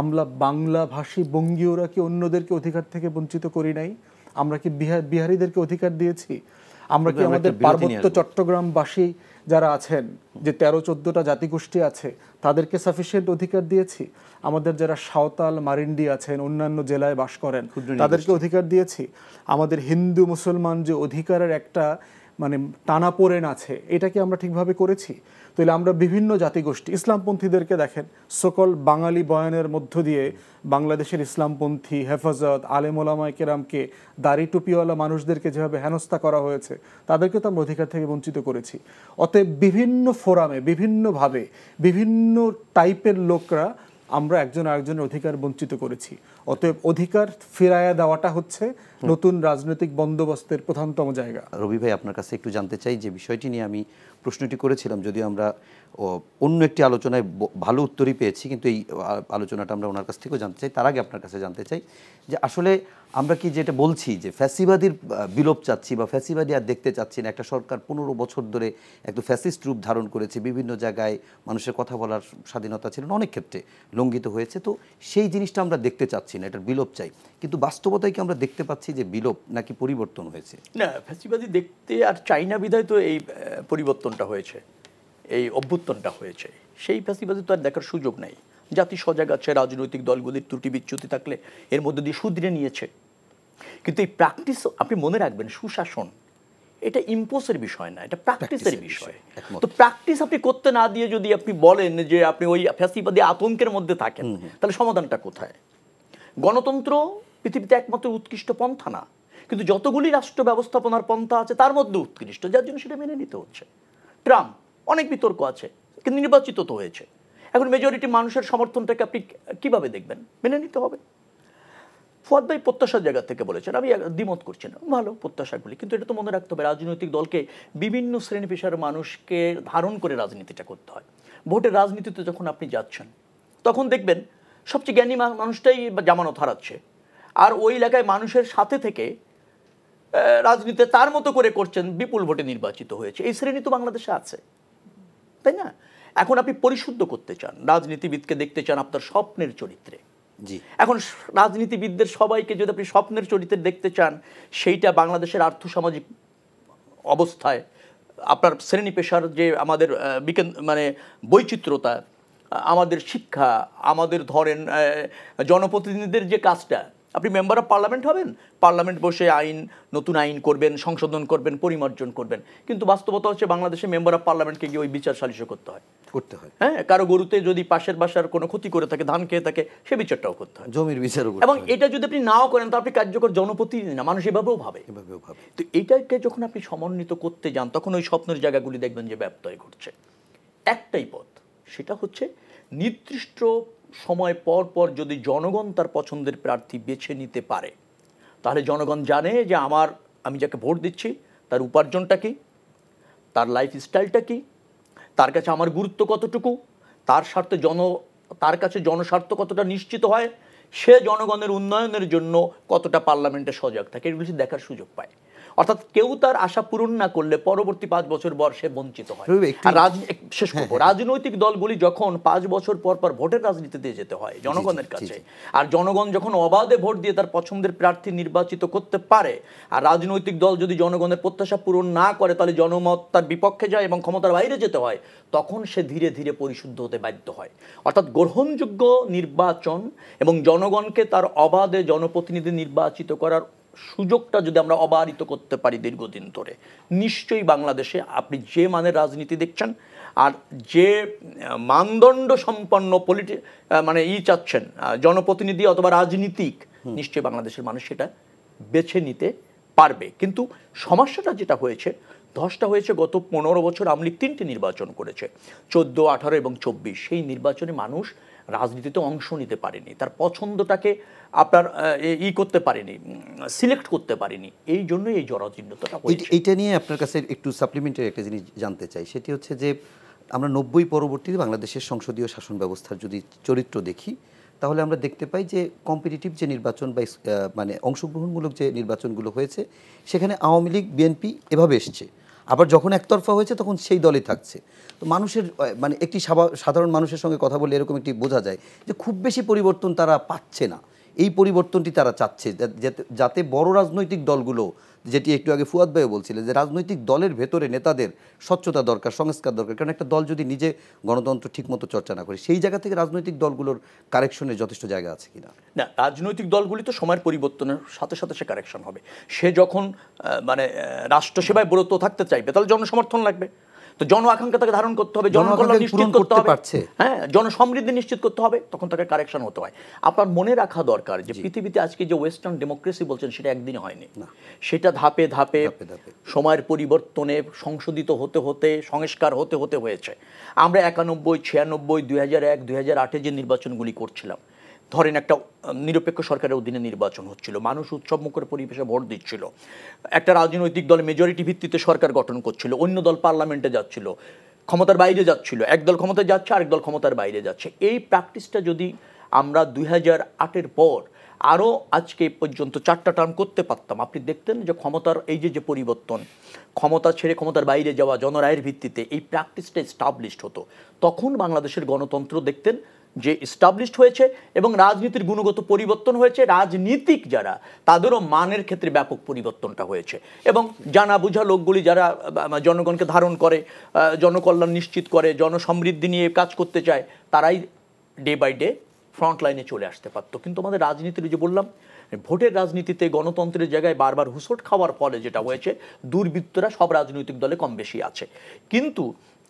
আমরা বাংলাভাষী বঙ্গীয়রা কি অন্যদেরকে অধিকার থেকে বঞ্চিত করি নাই? আমরা কি বিহারীদেরকে অধিকার দিয়েছি? আমরা কি আমাদের পার্বত্য চট্টগ্রামবাসী যারা আছেন, যে 13-14টা জাতিগোষ্ঠী আছে, তাদেরকে সাফিসিয়েন্ট অধিকার দিয়েছি? আমাদের যারা সাঁওতাল মারিন্ডি আছেন, অন্যান্য জেলায় বাস করেন, তাদেরকে অধিকার দিয়েছি? আমাদের হিন্দু মুসলমান যে অধিকারের একটা মানে টানাপোড়েন আছে, এটা কি আমরা ঠিকভাবে করেছি? তাহলে আমরা বিভিন্ন জাতিগোষ্ঠী, ইসলামপন্থীদেরকে দেখেন, সকল বাঙালি বয়ানের মধ্য দিয়ে বাংলাদেশের ইসলামপন্থী হেফাজত আলেম ওলামায়ে কেরামকে, দাড়ি টুপিওয়ালা মানুষদেরকে যেভাবে হেনস্থা করা হয়েছে, তাদেরকে তো আমরা অধিকার থেকে বঞ্চিত করেছি। অতএব বিভিন্ন ফোরামে, বিভিন্নভাবে, বিভিন্ন টাইপের লোকরা আমরা একজন আরেকজনের অধিকার বঞ্চিত করেছি। অতএব অধিকার ফিরাইয়া দেওয়াটা হচ্ছে নতুন রাজনৈতিক বন্দোবস্তের প্রধানতম জায়গা। রবি ভাই, আপনার কাছে একটু জানতে চাই, যে বিষয়টি নিয়ে আমি প্রশ্নটি করেছিলাম, যদিও আমরা অন্য একটি আলোচনায় ভালো উত্তরই পেয়েছি, কিন্তু এই আলোচনাটা আমরা ওনার কাছ থেকেও জানতে চাই। তার আগে আপনার কাছে জানতে চাই যে আসলে আমরা কি যেটা বলছি যে ফ্যাসিবাদীর বিলোপ চাচ্ছি বা ফ্যাসিবাদী আর দেখতে চাচ্ছি না, একটা সরকার 15 বছর ধরে একটু ফ্যাসিস্ট রূপ ধারণ করেছে, বিভিন্ন জায়গায় মানুষের কথা বলার স্বাধীনতা ছিল না, অনেক ক্ষেত্রে লঙ্ঘিত হয়েছে, তো সেই জিনিসটা আমরা দেখতে চাচ্ছি না, এটার বিলোপ চাই। কিন্তু বাস্তবতায় কি আমরা দেখতে পাচ্ছি যে বিলোপ নাকি পরিবর্তন হয়েছে? না, ফ্যাসিবাদী দেখতে আর চাইনা বিধায় তো এই পরিবর্তনটা হয়েছে, এই অভ্যুত্থানটা হয়েছে। সেই ফ্যাসিবাদী তো আর দেখার সুযোগ নাই। জাতি সজাগ আছে, রাজনৈতিক দলগুলির ত্রুটি বিচ্যুতি থাকলে এর মধ্যে দিয়ে শুধরে নিয়েছে। কিন্তু এই প্র্যাকটিস, আপনি মনে রাখবেন, সুশাসন এটা ইম্পোসের বিষয় না, এটা প্র্যাকটিসের বিষয়। তো প্র্যাকটিস আপনি করতে না দিয়ে যদি আপনি বলেন যে আপনি ওই ফ্যাসিবাদী আতঙ্কের মধ্যে থাকেন, তাহলে সমাধানটা কোথায়? গণতন্ত্র পৃথিবীতে একমাত্র উৎকৃষ্ট পন্থা না, কিন্তু যতগুলি রাষ্ট্র ব্যবস্থাপনার পন্থা আছে তার মধ্যে উৎকৃষ্ট, যার জন্য সেটা মেনে নিতে হচ্ছে। ট্রাম্প, অনেক বিতর্ক আছে, কিন্তু নির্বাচিত তো হয়েছে। এখন মেজরিটি মানুষের সমর্থনটাকে আপনি কিভাবে দেখবেন? মেনে নিতে হবে। ফুয়াদ ভাই প্রত্যাশার জায়গা থেকে বলেছেন, আমি দ্বিমত করছি না, ভালো প্রত্যাশাগুলি, কিন্তু এটা তো মনে রাখতে হবে রাজনৈতিক দলকে বিভিন্ন শ্রেণী পেশার মানুষকে ধারণ করে রাজনীতিটা করতে হয়। ভোটের রাজনীতিতে যখন আপনি যাচ্ছেন, তখন দেখবেন সবচেয়ে জ্ঞানী মানুষটাই জামানত হারাচ্ছে, আর ওই এলাকায় মানুষের সাথে থেকে রাজনীতি তার মতো করে করছেন, বিপুল ভোটে নির্বাচিত হয়েছে। এই শ্রেণী তো বাংলাদেশে আছে, তাই না? এখন আপনি পরিশুদ্ধ করতে চান, রাজনীতিবিদকে দেখতে চান আপনার স্বপ্নের চরিত্রে। এখন রাজনীতিবিদদের সবাইকে যদি আপনি স্বপ্নের চরিত্রে দেখতে চান, সেইটা বাংলাদেশের আর্থসামাজিক অবস্থায়, আপনার শ্রেণী পেশার যে আমাদের মানে বৈচিত্র্যতা, আমাদের শিক্ষা, আমাদের ধরেন জনপ্রতিনিধিদের যে কাজটা, আপনি মেম্বার অফ পার্লামেন্ট হবেন, পার্লামেন্ট বসে নতুন আইন করবেন, সংশোধন করবেন, পরিমার্জন করবেন, কিন্তু বাস্তবতা হচ্ছে বাংলাদেশে মেম্বার অফ পার্লামেন্টকে গিয়ে ওই বিচার সালিশ করতে হয়। হ্যাঁ, কারো গরুতে যদি পাশের বাসার কোনো ক্ষতি করে থাকে, ধান খেয়ে থাকে, সে বিচারটাও করতে হয়, জমির বিচার। এবং এটা যদি আপনি নাও করেন তো আপনি কার্যকর জনপ্রতিনিধি না, মানুষ এভাবেও ভাবে। তো এইটাকে যখন আপনি সমন্বিত করতে যান, তখন ওই স্বপ্নের জায়গাগুলি দেখবেন যে ব্যত্যয় ঘটছে। একটাই পথ, সেটা হচ্ছে নির্দিষ্ট সময় পর পর যদি জনগণ তার পছন্দের প্রার্থী বেছে নিতে পারে, তাহলে জনগণ জানে যে আমি যাকে ভোট দিচ্ছি তার উপার্জনটা কি, তার লাইফস্টাইলটা কি, তার কাছে আমার গুরুত্ব কতটুকু, তার কাছে জনস্বার্থ কতটা নিশ্চিত হয়, সে জনগণের উন্নয়নের জন্য কতটা পার্লামেন্টে সজাগ থাকে, এগুলো দেখার সুযোগ পায়। অর্থাৎ কেউ তার আশা পূরণ না করলে পরবর্তী 5 বছর পর সে বঞ্চিত হয়। শেষ করব, রাজনৈতিক দলগুলি যখন 5 বছর পর পর ভোটের রাজনীতিতে যেতে হয় জনগণের কাছে, আর জনগণ যখন অবাধে ভোট দিয়ে তার পছন্দের প্রার্থী নির্বাচিত করতে পারে, আর রাজনৈতিক দল যদি জনগণের প্রত্যাশা পূরণ না করে, তাহলে জনমত তার বিপক্ষে যায় এবং ক্ষমতার বাইরে যেতে হয়, তখন সে ধীরে ধীরে পরিশুদ্ধ হতে বাধ্য হয়। অর্থাৎ গ্রহণযোগ্য নির্বাচন এবং জনগণকে তার অবাধে জনপ্রতিনিধি নির্বাচিত করার সুযোগটা যদি আমরা অবারিত করতে পারি দীর্ঘদিন ধরে, নিশ্চয়ই বাংলাদেশে আপনি যে মানের রাজনীতি দেখছেন আর যে মানদণ্ড সম্পন্ন মানে চাচ্ছেন জনপ্রতিনিধি অথবা রাজনীতিক, নিশ্চয়ই বাংলাদেশের মানুষ সেটা বেছে নিতে পারবে। কিন্তু সমস্যাটা যেটা হয়েছে, ধসটা হয়েছে গত 15 বছর আওয়ামী লীগ 3টি নির্বাচন করেছে, 14, 18 এবং 24। সেই নির্বাচনে মানুষ রাজনীতিতে অংশ নিতে পারেনি, তার পছন্দটাকে আপনার করতে পারেনি, সিলেক্ট করতে পারেনি, এই জন্যই এই জরাজীর্ণতাটা হয়েছে। এইটা নিয়ে আপনার কাছে একটু সাপ্লিমেন্টারি একটা জিনিস জানতে চাই, সেটি হচ্ছে যে আমরা 90 পরবর্তীতে বাংলাদেশের সংসদীয় শাসন ব্যবস্থার যদি চরিত্র দেখি, তাহলে আমরা দেখতে পাই যে কম্পিটিটিভ যে নির্বাচন বা মানে অংশগ্রহণমূলক যে নির্বাচনগুলো হয়েছে, সেখানে আওয়ামী লীগ বিএনপি এভাবে এসছে, আবার যখন একতরফা হয়েছে তখন সেই দলই থাকছে। তো মানুষের মানে একটি সাধারণ মানুষের সঙ্গে কথা বলে এরকম একটি বোঝা যায় যে খুব বেশি পরিবর্তন তারা পাচ্ছে না। এই পরিবর্তনটি তারা চাচ্ছে যাতে বড় রাজনৈতিক দলগুলো, যেটি একটু আগে ফুয়াদ ভাইও বলছিলেন, যে রাজনৈতিক দলের ভেতরে নেতাদের স্বচ্ছতা দরকার, সংস্কার দরকার। কারণ একটা দল যদি নিজে গণতন্ত্র ঠিকমতো চর্চা না করে, সেই জায়গা থেকে রাজনৈতিক দলগুলোর কারেকশনের যথেষ্ট জায়গা আছে কিনা? না, রাজনৈতিক দলগুলি তো সময়ের পরিবর্তনের সাথে সাথে সে কারেকশন হবে। সে যখন মানে রাষ্ট্রসেবায় ব্রত থাকতে চাইবে, তাহলে জনসমর্থন লাগবে। তো জন আকাঙ্ক্ষা তাকে ধারণ করতে হবে, জনকল্যাণ নিশ্চিত করতে হবে, হ্যাঁ, জনসমৃদ্ধি নিশ্চিত করতে হবে, তখন তাকে কারেকশন হতে হয়। আপনার মনে রাখা দরকার যে পৃথিবীতে আজকে যে ওয়েস্টার্ন ডেমোক্রেসি বলছেন, সেটা একদিনে হয়নি। সেটা ধাপে ধাপে সময়ের পরিবর্তনে সংশোধিত হতে হতে, সংস্কার হতে হতে হয়েছে। আমরা 91, 96, 2001, 2008 যে নির্বাচনগুলি করছিলাম, ধরেন একটা নিরপেক্ষ সরকারের অধীনে নির্বাচন হচ্ছিল, মানুষ উৎসবমুখর পরিবেশে ভোট দিচ্ছিল, একটা রাজনৈতিক দল মেজরিটি ভিত্তিতে সরকার গঠন করছিল, অন্য দল পার্লামেন্টে যাচ্ছিল, ক্ষমতার বাইরে যাচ্ছিল, এক দল ক্ষমতায় যাচ্ছে, আরেক দল ক্ষমতার বাইরে যাচ্ছে। এই প্র্যাকটিসটা যদি আমরা 2008-এর পর আরও আজকে পর্যন্ত 4টা টার্ম করতে পারতাম, আপনি দেখতেন যে ক্ষমতার এই যে পরিবর্তন, ক্ষমতা ছেড়ে ক্ষমতার বাইরে যাওয়া জনরায়ের ভিত্তিতে, এই প্র্যাকটিসটা এস্টাবলিশড হতো। তখন বাংলাদেশের গণতন্ত্র দেখতেন যে এস্টাবলিশড হয়েছে এবং রাজনীতির গুণগত পরিবর্তন হয়েছে, রাজনীতিক যারা তাদেরও মানের ক্ষেত্রে ব্যাপক পরিবর্তনটা হয়েছে। এবং জানা বুঝা লোকগুলি যারা জনগণকে ধারণ করে, জনকল্যাণ নিশ্চিত করে, জনসমৃদ্ধি নিয়ে কাজ করতে চায়, তারাই ডে বাই ডে ফ্রন্ট লাইনে চলে আসতে পারতো। কিন্তু আমাদের রাজনীতির যে বললাম, ভোটের রাজনীতিতে গণতন্ত্রের জায়গায় বারবার হুসট খাওয়ার ফলে যেটা হয়েছে, দুর্বৃত্তরা সব রাজনৈতিক দলে কম বেশি আছে। কিন্তু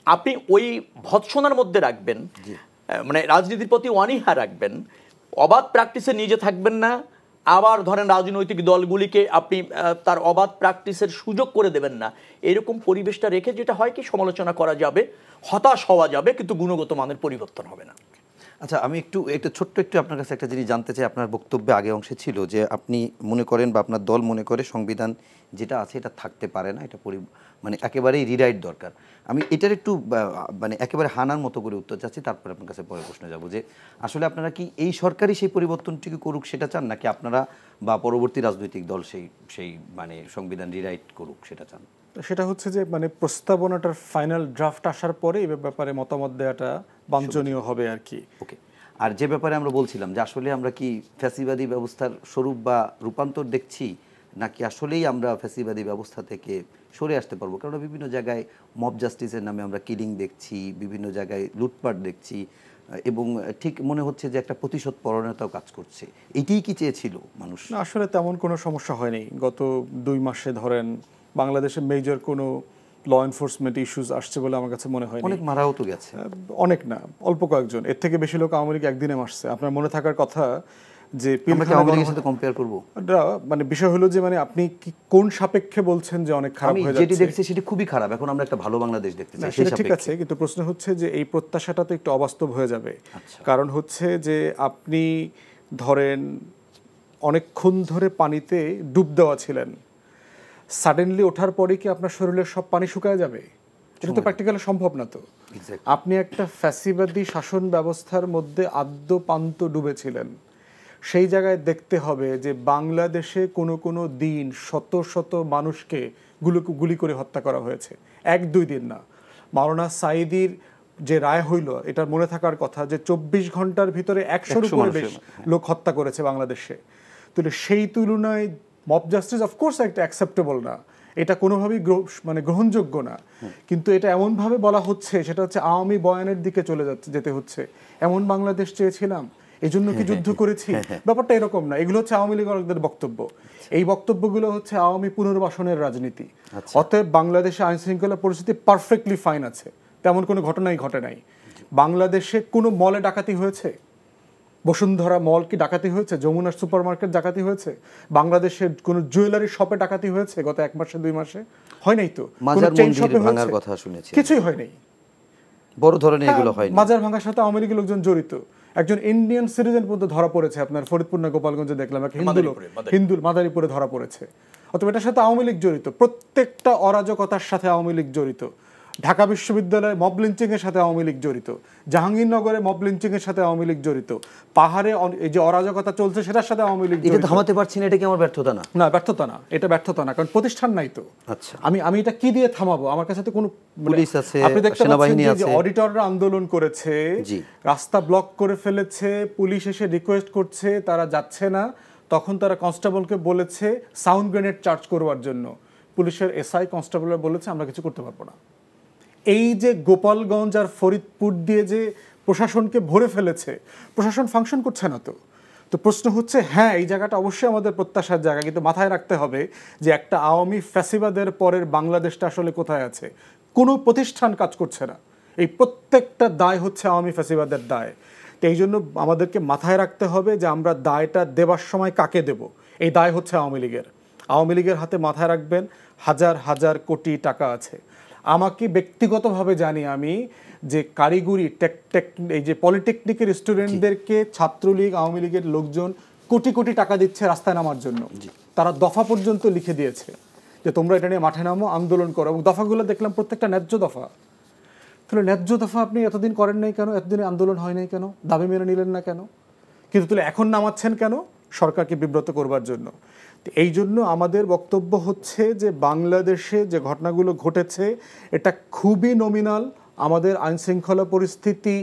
আপনি ওই ভৎসনার মধ্যে রাখবেন, মানে রাজনীতির প্রতি অনীহা রাখবেন, অবাধ প্র্যাকটিসে নিজে থাকবেন না, আবার ধরেন রাজনৈতিক দলগুলিকে আপনি তার অবাধ প্র্যাকটিসের সুযোগ করে দেবেন না, এরকম পরিবেশটা রেখে যেটা হয় কি, সমালোচনা করা যাবে, হতাশ হওয়া যাবে, কিন্তু গুণগত মানের পরিবর্তন হবে না। আচ্ছা, আমি একটু ছোট্ট আপনার কাছে একটা জিনিস জানতে চাই। আপনার বক্তব্যে আগে অংশে ছিল যে আপনি মনে করেন বা আপনার দল মনে করে সংবিধান যেটা আছে এটা থাকতে পারে না, এটা মানে একেবারেই রিরাইট দরকার। আমি এটার একটু মানে একেবারে হানার মতো করে উত্তর চাচ্ছি, তারপরে আপনার কাছে পরে প্রশ্নে যাব যে আসলে আপনারা কি এই সরকারই সেই পরিবর্তনটিকে করুক সেটা চান, নাকি আপনারা বা পরবর্তী রাজনৈতিক দল সেই মানে সংবিধান রিরাইট করুক সেটা চান? সেটা হচ্ছে যে মানে প্রস্তাবনাটার ফাইনাল ড্রাফট আসার পরে এই ব্যাপারে মতামত দেওয়াটা বাঞ্ছনীয় হবে আর কি। ওকে। আর যে ব্যাপারে আমরা বলছিলাম যে আসলে আমরা কি ফ্যাসিবাদী ব্যবস্থার স্বরূপ বা রূপান্তর দেখছি, নাকি আসলেই আমরা ফ্যাসিবাদী ব্যবস্থা থেকে সরে আসতে পারবো? কারণ বিভিন্ন জায়গায় মব জাস্টিসের নামে আমরা কিলিং দেখছি, বিভিন্ন জায়গায় লুটপাট দেখছি, এবং ঠিক মনে হচ্ছে যে একটা প্রতিশোধ পরায়ণতাও কাজ করছে। এটিই কি চেয়েছিল মানুষ? আসলে তেমন কোনো সমস্যা হয়নি। গত 2 মাসে ধরেন বাংলাদেশে মেজর কোনো ল এনফোর্সমেন্ট ইস্যুস আসছে বলে আমার কাছে মনে হয়। অনেক মারাও তো গেছে, অনেক না, অল্প কয়েকজন। এর থেকে বেশি লোক আওয়ামী লীগ একদিনে মারছে। আপনার মনে থাকার কথা যে আওয়ামী লীগের সাথে কম্পেয়ার করব, মানে বিষয় হলো যে মানে আপনি কি কোন সাপেক্ষে বলছেন যে অনেক খারাপ হয়ে যাচ্ছে? যেটি দেখছি সেটি খুবই খারাপ। এখন আমরা একটা ভালো বাংলাদেশ দেখতে চাই, সেটা ঠিক আছে, কিন্তু প্রশ্ন হচ্ছে যে এই প্রত্যাশাটা তো একটু অবাস্তব হয়ে যাবে। কারণ হচ্ছে যে আপনি ধরেন অনেকক্ষণ ধরে পানিতে ডুব দেওয়া ছিলেন, সাডেনলি ওঠার পরে কি আপনার শরীরের সব পানি শুকায় যাবে? এটা তো প্র্যাকটিক্যালি সম্ভব না। তো আপনি একটা ফ্যাসিবাদী শাসন ব্যবস্থার মধ্যে আদ্যপান্ত ডুবেছিলেন, সেই জায়গায় দেখতে হবে যে বাংলাদেশে কোনো দিন শত শত মানুষকে গুলি করে হত্যা করা হয়েছে, 1-2 দিন না। মাওলানা সাঈদীর যে রায় হইল, এটার মনে থাকার কথা যে 24 ঘন্টার ভিতরে 100-এর উপরে বেশি লোক হত্যা করেছে বাংলাদেশে। তাহলে সেই তুলনায় মব জাস্টিস অফকোর্স একটা অ্যাকসেপ্টেবল না, এটা কোনোভাবেই মানে গ্রহণযোগ্য না। কিন্তু এটা এমনভাবে বলা হচ্ছে, সেটা হচ্ছে আওয়ামী বয়ানের দিকে যেতে হচ্ছে। এমন বাংলাদেশ চেয়েছিলাম, এই জন্য কি যুদ্ধ করেছি? ব্যাপারটা এরকম না। এগুলো হচ্ছে আওয়ামী লীগের বক্তব্য। এই বক্তব্যগুলো হচ্ছে আওয়ামী পুনর্বাসনের রাজনীতি। অতএব বাংলাদেশে আইন শৃঙ্খলা পরিস্থিতি পারফেক্টলি ফাইন আছে, তেমন কোনো ঘটনাই ঘটে নাই। বাংলাদেশে কোনো মলে ডাকাতি হয়েছে? বসুন্ধরা মল কি ডাকাতি হয়েছে? যমুনা সুপার মার্কেট ডাকাতি হয়েছে? বাংলাদেশের কোন জুয়েলারি শপে ডাকাতি হয়েছে গত 1 মাসে 2 মাসে? হয় নাই তো। মাজার মন্দির ভাঙার কথা শুনেছি, কিছুই হয় নাই, বড় ধরনের এগুলো হয়নি। মাজার ভাঙার সাথে আওয়ামী লীগের লোকজন জড়িত। একজন ইন্ডিয়ান সিটিজেন পর্যন্ত ধরা পড়েছে আপনার ফরিদপুর না গোপালগঞ্জে দেখলাম, এক হিন্দু মাদারীপুরে ধরা পড়েছে। অথবা এটার সাথে আওয়ামী লীগ জড়িত। প্রত্যেকটা অরাজকতার সাথে আওয়ামী লীগ জড়িত। ঢাকা বিশ্ববিদ্যালয়ে মব লিঞ্চিং এর সাথে আওয়ামী লীগ জড়িত, জাহাঙ্গীরনগরে মব লিঞ্চিং এর সাথে আওয়ামী লীগ জড়িত, পাহাড়ে এই যে অরাজকতা চলছে সেটার সাথে আওয়ামী লীগ এটা থামাতে পারছি না, এটা কি আমার ব্যর্থতা না? না, ব্যর্থতা না, এটা ব্যর্থতা না, কারণ প্রতিষ্ঠান নাই তো। আচ্ছা, আমি এটা কি দিয়ে থামাবো? আমার কাছে তো কোনো পুলিশ আছে, আপনি দেখতে পাচ্ছেন যে আছে, অডিটররা আন্দোলন করেছে, রাস্তা ব্লক করে ফেলেছে, পুলিশ এসে রিকোয়েস্ট করছে, তারা যাচ্ছে না, তখন তারা কনস্টেবলকে বলেছে সাউন্ড গ্রেনেড চার্জ করবার জন্য, পুলিশের এসআই কনস্টেবলরা বলেছে আমরা কিছু করতে পারবো না। এই যে গোপালগঞ্জ আর ফরিদপুর দিয়ে যে প্রশাসনকে ভরে ফেলেছে, প্রশাসন ফাংশন করছে না তো। তো প্রশ্ন হচ্ছে, হ্যাঁ এই জায়গাটা অবশ্যই আমাদের প্রত্যাশার জায়গা, কিন্তু মাথায় রাখতে হবে যে একটা আওয়ামী ফ্যাসিবাদের পরের বাংলাদেশটা আসলে কোথায় আছে? কোনো প্রতিষ্ঠান কাজ করছে না, এই প্রত্যেকটা দায় হচ্ছে আওয়ামী ফ্যাসিবাদের দায়। তো এই জন্য আমাদেরকে মাথায় রাখতে হবে যে আমরা দায়টা দেবার সময় কাকে দেব। এই দায় হচ্ছে আওয়ামী লীগের। আওয়ামী লীগের হাতে মাথায় রাখবেন হাজার হাজার কোটি টাকা আছে। আমাকে ব্যক্তিগতভাবে জানি আমি যে কারিগরি এই যে পলিটেকনিকের স্টুডেন্টদেরকে ছাত্রলীগ আওয়ামী লীগের লোকজন কোটি কোটি টাকা দিচ্ছে রাস্তায় নামার জন্য। তারা দফা পর্যন্ত লিখে দিয়েছে যে তোমরা এটা নিয়ে মাঠে নামো, আন্দোলন করো, এবং দফাগুলো দেখলাম প্রত্যেকটা ন্যায্য দফা। তাহলে ন্যায্য দফা আপনি এতদিন করেন নাই কেন? এতদিনে আন্দোলন হয় নাই কেন? দাবি মেনে নিলেন না কেন? কিন্তু তাহলে এখন নামাচ্ছেন কেন? সরকারকে বিব্রত করবার জন্য। এই জন্য আমাদের বক্তব্য হচ্ছে যে বাংলাদেশে যে ঘটনাগুলো ঘটেছে এটা খুবই নমিনাল। আমাদের আইনশৃঙ্খলা পরিস্থিতি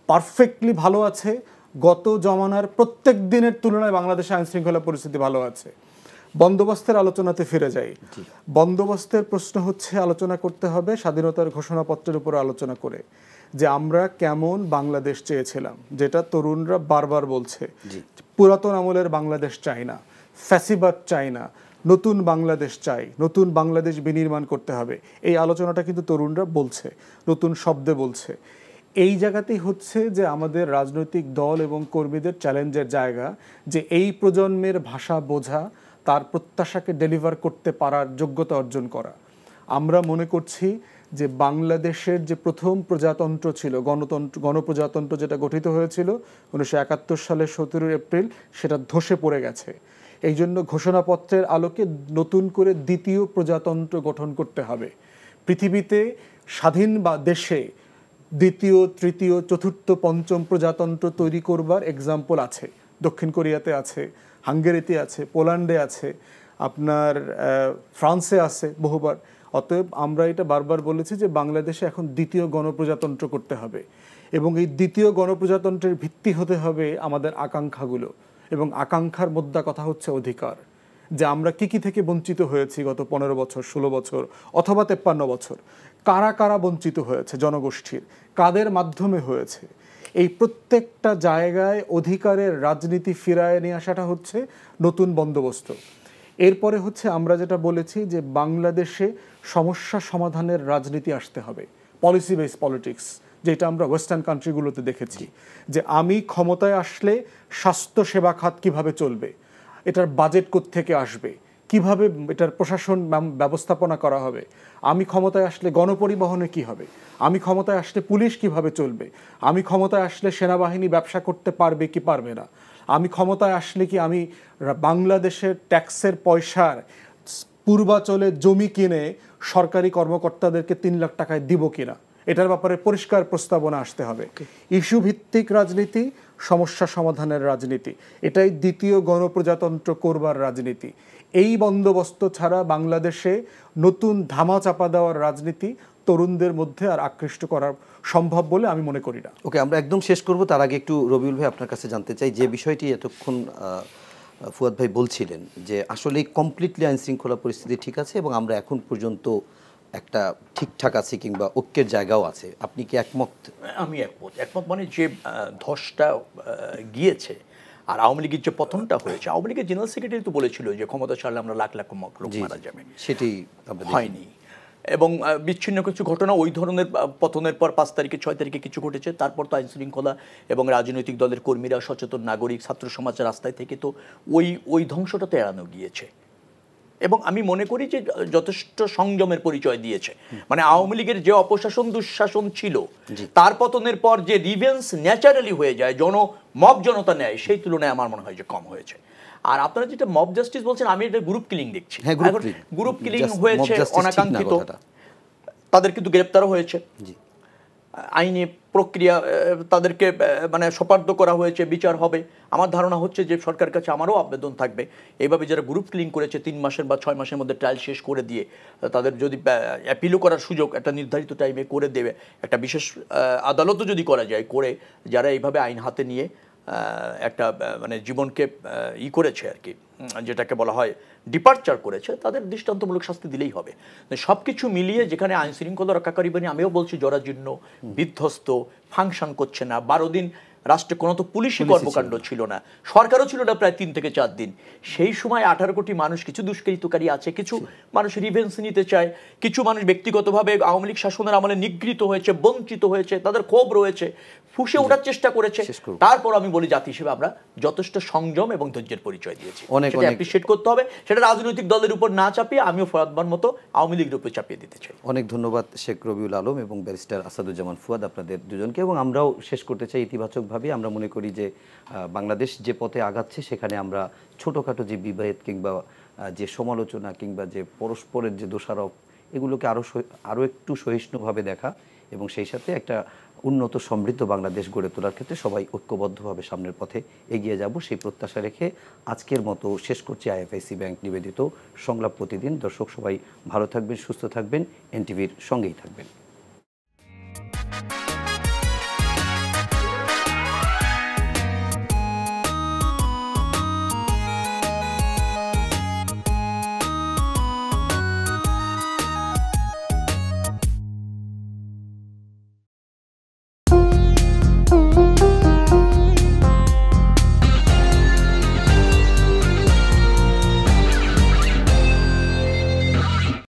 পারফেক্টলি ভালো আছে। গত জমানার প্রত্যেক দিনের তুলনায় বাংলাদেশে আইনশৃঙ্খলা পরিস্থিতি ভালো আছে। বন্দোবস্তের আলোচনাতে ফিরে যাই। বন্দোবস্তের প্রশ্ন হচ্ছে আলোচনা করতে হবে স্বাধীনতার ঘোষণাপত্রের উপর আলোচনা করে, যে আমরা কেমন বাংলাদেশ চেয়েছিলাম, যেটা তরুণরা বারবার বলছে। পুরাতন আমলের বাংলাদেশ চাই না, ফ্যাসিবাদ চাই না, নতুন বাংলাদেশ চাই, নতুন বাংলাদেশ বিনির্মাণ করতে হবে। এই আলোচনাটা কিন্তু তরুণরা বলছে, নতুন শব্দে বলছে। এই জায়গাতেই হচ্ছে যে আমাদের রাজনৈতিক দল এবং কর্মীদের চ্যালেঞ্জের জায়গা, যে এই প্রজন্মের ভাষা বোঝা, তার প্রত্যাশাকে ডেলিভার করতে পারার যোগ্যতা অর্জন করা। আমরা মনে করছি যে বাংলাদেশের যে প্রথম প্রজাতন্ত্র ছিল, গণপ্রজাতন্ত্র যেটা গঠিত হয়েছিল 1971 সালের 17 এপ্রিল, সেটা ধসে পড়ে গেছে। এই জন্য ঘোষণাপত্রের আলোকে নতুন করে দ্বিতীয় প্রজাতন্ত্র গঠন করতে হবে। পৃথিবীতে স্বাধীন বা দেশে দ্বিতীয়, তৃতীয়, চতুর্থ, পঞ্চম প্রজাতন্ত্র তৈরি করবার এক্সাম্পল আছে। দক্ষিণ কোরিয়াতে আছে, হাঙ্গেরিতে আছে, পোল্যান্ডে আছে, আপনার ফ্রান্সে আছে বহুবার। অতএব আমরা এটা বারবার বলেছি যে বাংলাদেশে এখন দ্বিতীয় গণপ্রজাতন্ত্র করতে হবে, এবং এই দ্বিতীয় গণপ্রজাতন্ত্রের ভিত্তি হতে হবে আমাদের আকাঙ্ক্ষাগুলো, এবং আকাঙ্ক্ষার মোদ্দা কথা হচ্ছে অধিকার। যে আমরা কি থেকে বঞ্চিত হয়েছি গত 15 বছর, 16 বছর অথবা 53 বছর, কারা কারা বঞ্চিত হয়েছে জনগোষ্ঠীর, কাদের মাধ্যমে হয়েছে, এই প্রত্যেকটা জায়গায় অধিকারের রাজনীতি ফিরায় নিয়ে আসাটা হচ্ছে নতুন বন্দোবস্ত। এরপরে হচ্ছে আমরা যেটা বলেছি যে বাংলাদেশে সমস্যা সমাধানের রাজনীতি আসতে হবে, পলিসি বেস পলিটিক্স, যেটা আমরা ওয়েস্টার্ন কান্ট্রিগুলোতে দেখেছি। যে আমি ক্ষমতায় আসলে স্বাস্থ্য সেবা খাত কিভাবে চলবে, এটার বাজেট কোত্থেকে আসবে, কিভাবে এটার প্রশাসন ব্যবস্থাপনা করা হবে, আমি ক্ষমতায় আসলে গণপরিবহনে কি হবে, আমি ক্ষমতায় আসলে পুলিশ কিভাবে চলবে, আমি ক্ষমতায় আসলে সেনাবাহিনী ব্যবসা করতে পারবে কি পারবে না, আমি ক্ষমতায় আসলে কি আমি বাংলাদেশের ট্যাক্সের পয়সার পূর্বাচলে জমি কিনে সরকারি কর্মকর্তাদেরকে 3 লাখ টাকায় দিব কিনা, এটার ব্যাপারে পরিষ্কার প্রস্তাবনা আসতে হবে। ইস্যু ভিত্তিক রাজনীতি, সমস্যা সমাধানের রাজনীতি, এটাই দ্বিতীয় গণপ্রজাতন্ত্র করবার রাজনীতি। এই বন্দোবস্ত ছাড়া বাংলাদেশে নতুন ধামা চাপা দেওয়ার রাজনীতি তরুণদের মধ্যে আর আকৃষ্ট করা সম্ভব বলে আমি মনে করি না। ওকে, আমরা একদম শেষ করব। তার আগে একটু রবিউল ভাই আপনার কাছে জানতে চাই, যে বিষয়টি এতক্ষণ ফুয়াদ ভাই বলছিলেন যে আসলে কমপ্লিটলি আইন শৃঙ্খলা পরিস্থিতি ঠিক আছে এবং আমরা এখন পর্যন্ত একটা ঠিকঠাক আছে কিংবা ঐক্যের জায়গাও আছে, আপনি কি একমত? আমি একমত মানে যে ধসটা গিয়েছে আর আওয়ামী লীগের যে পতনটা হয়েছে, আওয়ামী লীগের জেনারেল সেক্রেটারি তো বলেছিল যে ক্ষমতা ছাড়লে আমরা লাখ লাখ লোক মারা যাবে, সেটি হয়নি। এবং বিচ্ছিন্ন কিছু ঘটনা ওই ধরনের পতনের পর 5 তারিখে 6 তারিখে কিছু ঘটেছে। তারপর তো আইন শৃঙ্খলা এবং রাজনৈতিক দলের কর্মীরা, সচেতন নাগরিক, ছাত্র সমাজের রাস্তায় থেকে তো ওই ধ্বংসটা তো এড়ানো গিয়েছে। এবং আমি মনে করি যে যথেষ্ট সংযমের পরিচয় দিয়েছে। মানে আওয়ামী লীগের যে অপশাসন দুঃশাসন ছিল, তার পতনের পর যে রিভেন্স ন্যাচারালি হয়ে যায়, মব জনতা নেয়, সেই তুলনায় আমার মনে হয় যে কম হয়েছে। আর আপনারা যেটা মব জাস্টিস বলছেন, আমি এটা গ্রুপ কিলিং দেখছি। গ্রুপ কিলিং হয়েছে অনাকাঙ্ক্ষিত। তাদের কিন্তু গ্রেপ্তারও হয়েছে, জি আইনি প্রক্রিয়া তাদেরকে মানে সোপার্দ করা হয়েছে, বিচার হবে। আমার ধারণা হচ্ছে যে সরকারের কাছে আমারও আবেদন থাকবে, এইভাবে যারা গ্রুপ কিলিং করেছে 3 মাসের বা 6 মাসের মধ্যে ট্রায়াল শেষ করে দিয়ে তাদের যদি অ্যাপিলও করার সুযোগ একটা নির্ধারিত টাইমে করে দেবে, একটা বিশেষ আদালতও যদি করা যায়, করে যারা এইভাবে আইন হাতে নিয়ে একটা মানে জীবনকে করেছে আর কি, যেটাকে বলা হয় ডিপারচার করেছে, তাদের দৃষ্টান্তমূলক শাস্তি দিলেই হবে। সব কিছু মিলিয়ে যেখানে আইন শৃঙ্খলা রক্ষাকারী বাহিনী, আমিও বলছি জরাজীর্ণ, বিধ্বস্ত, ফাংশন করছে না, 12 দিন রাষ্ট্রে কোনো তো পুলিশি কর্মকাণ্ড ছিল না, সরকারও ছিল না প্রায় 3 থেকে 4 দিন। সেই সময় 18 কোটি মানুষ, কিছু দুষ্কৃতকারী আছে, কিছু মানুষ রিভেন্স নিতে চায়, কিছু মানুষ ব্যক্তিগতভাবে আওয়ামী লীগ শাসনের আমলে নিগৃহীত হয়েছে, বঞ্চিত হয়েছে, তাদের ক্ষোভ রয়েছে, ফুঁসে ওঠার চেষ্টা করেছে। তারপর আমি বলি জাতি হিসেবে আমরা যথেষ্ট সংযম এবং ধৈর্যের পরিচয় দিয়েছি, সেটা অ্যাপ্রিশিয়েট করতে হবে। সেটা রাজনৈতিক দলের উপর না চাপিয়ে আমিও ফরাদবার মতো আওয়ামী লীগের উপর চাপিয়ে দিতে চাই। অনেক ধন্যবাদ শেখ রবিউল আলম এবং ব্যারিস্টার আসাদুজ্জামান ফুয়াদ, আপনাদের দুজনকে। এবং আমরাও শেষ করতে চাই ইতিবাচকভাবে। আমরা মনে করি যে বাংলাদেশ যে পথে আগাচ্ছে সেখানে আমরা ছোটোখাটো যে বিভেদ কিংবা যে সমালোচনা কিংবা যে পরস্পরের যে দোষারোপ, এগুলোকে আরও একটু সহিষ্ণুভাবে দেখা এবং সেই সাথে একটা উন্নত সমৃদ্ধ বাংলাদেশ গড়ে তোলার ক্ষেত্রে সবাই ঐক্যবদ্ধভাবে সামনের পথে এগিয়ে যাব, সেই প্রত্যাশা রেখে আজকের মতো শেষ করছি আইএফআইসি ব্যাংক নিবেদিত সংলাপ প্রতিদিন। দর্শক সবাই ভালো থাকবেন, সুস্থ থাকবেন, এনটিভির সঙ্গেই থাকবেন।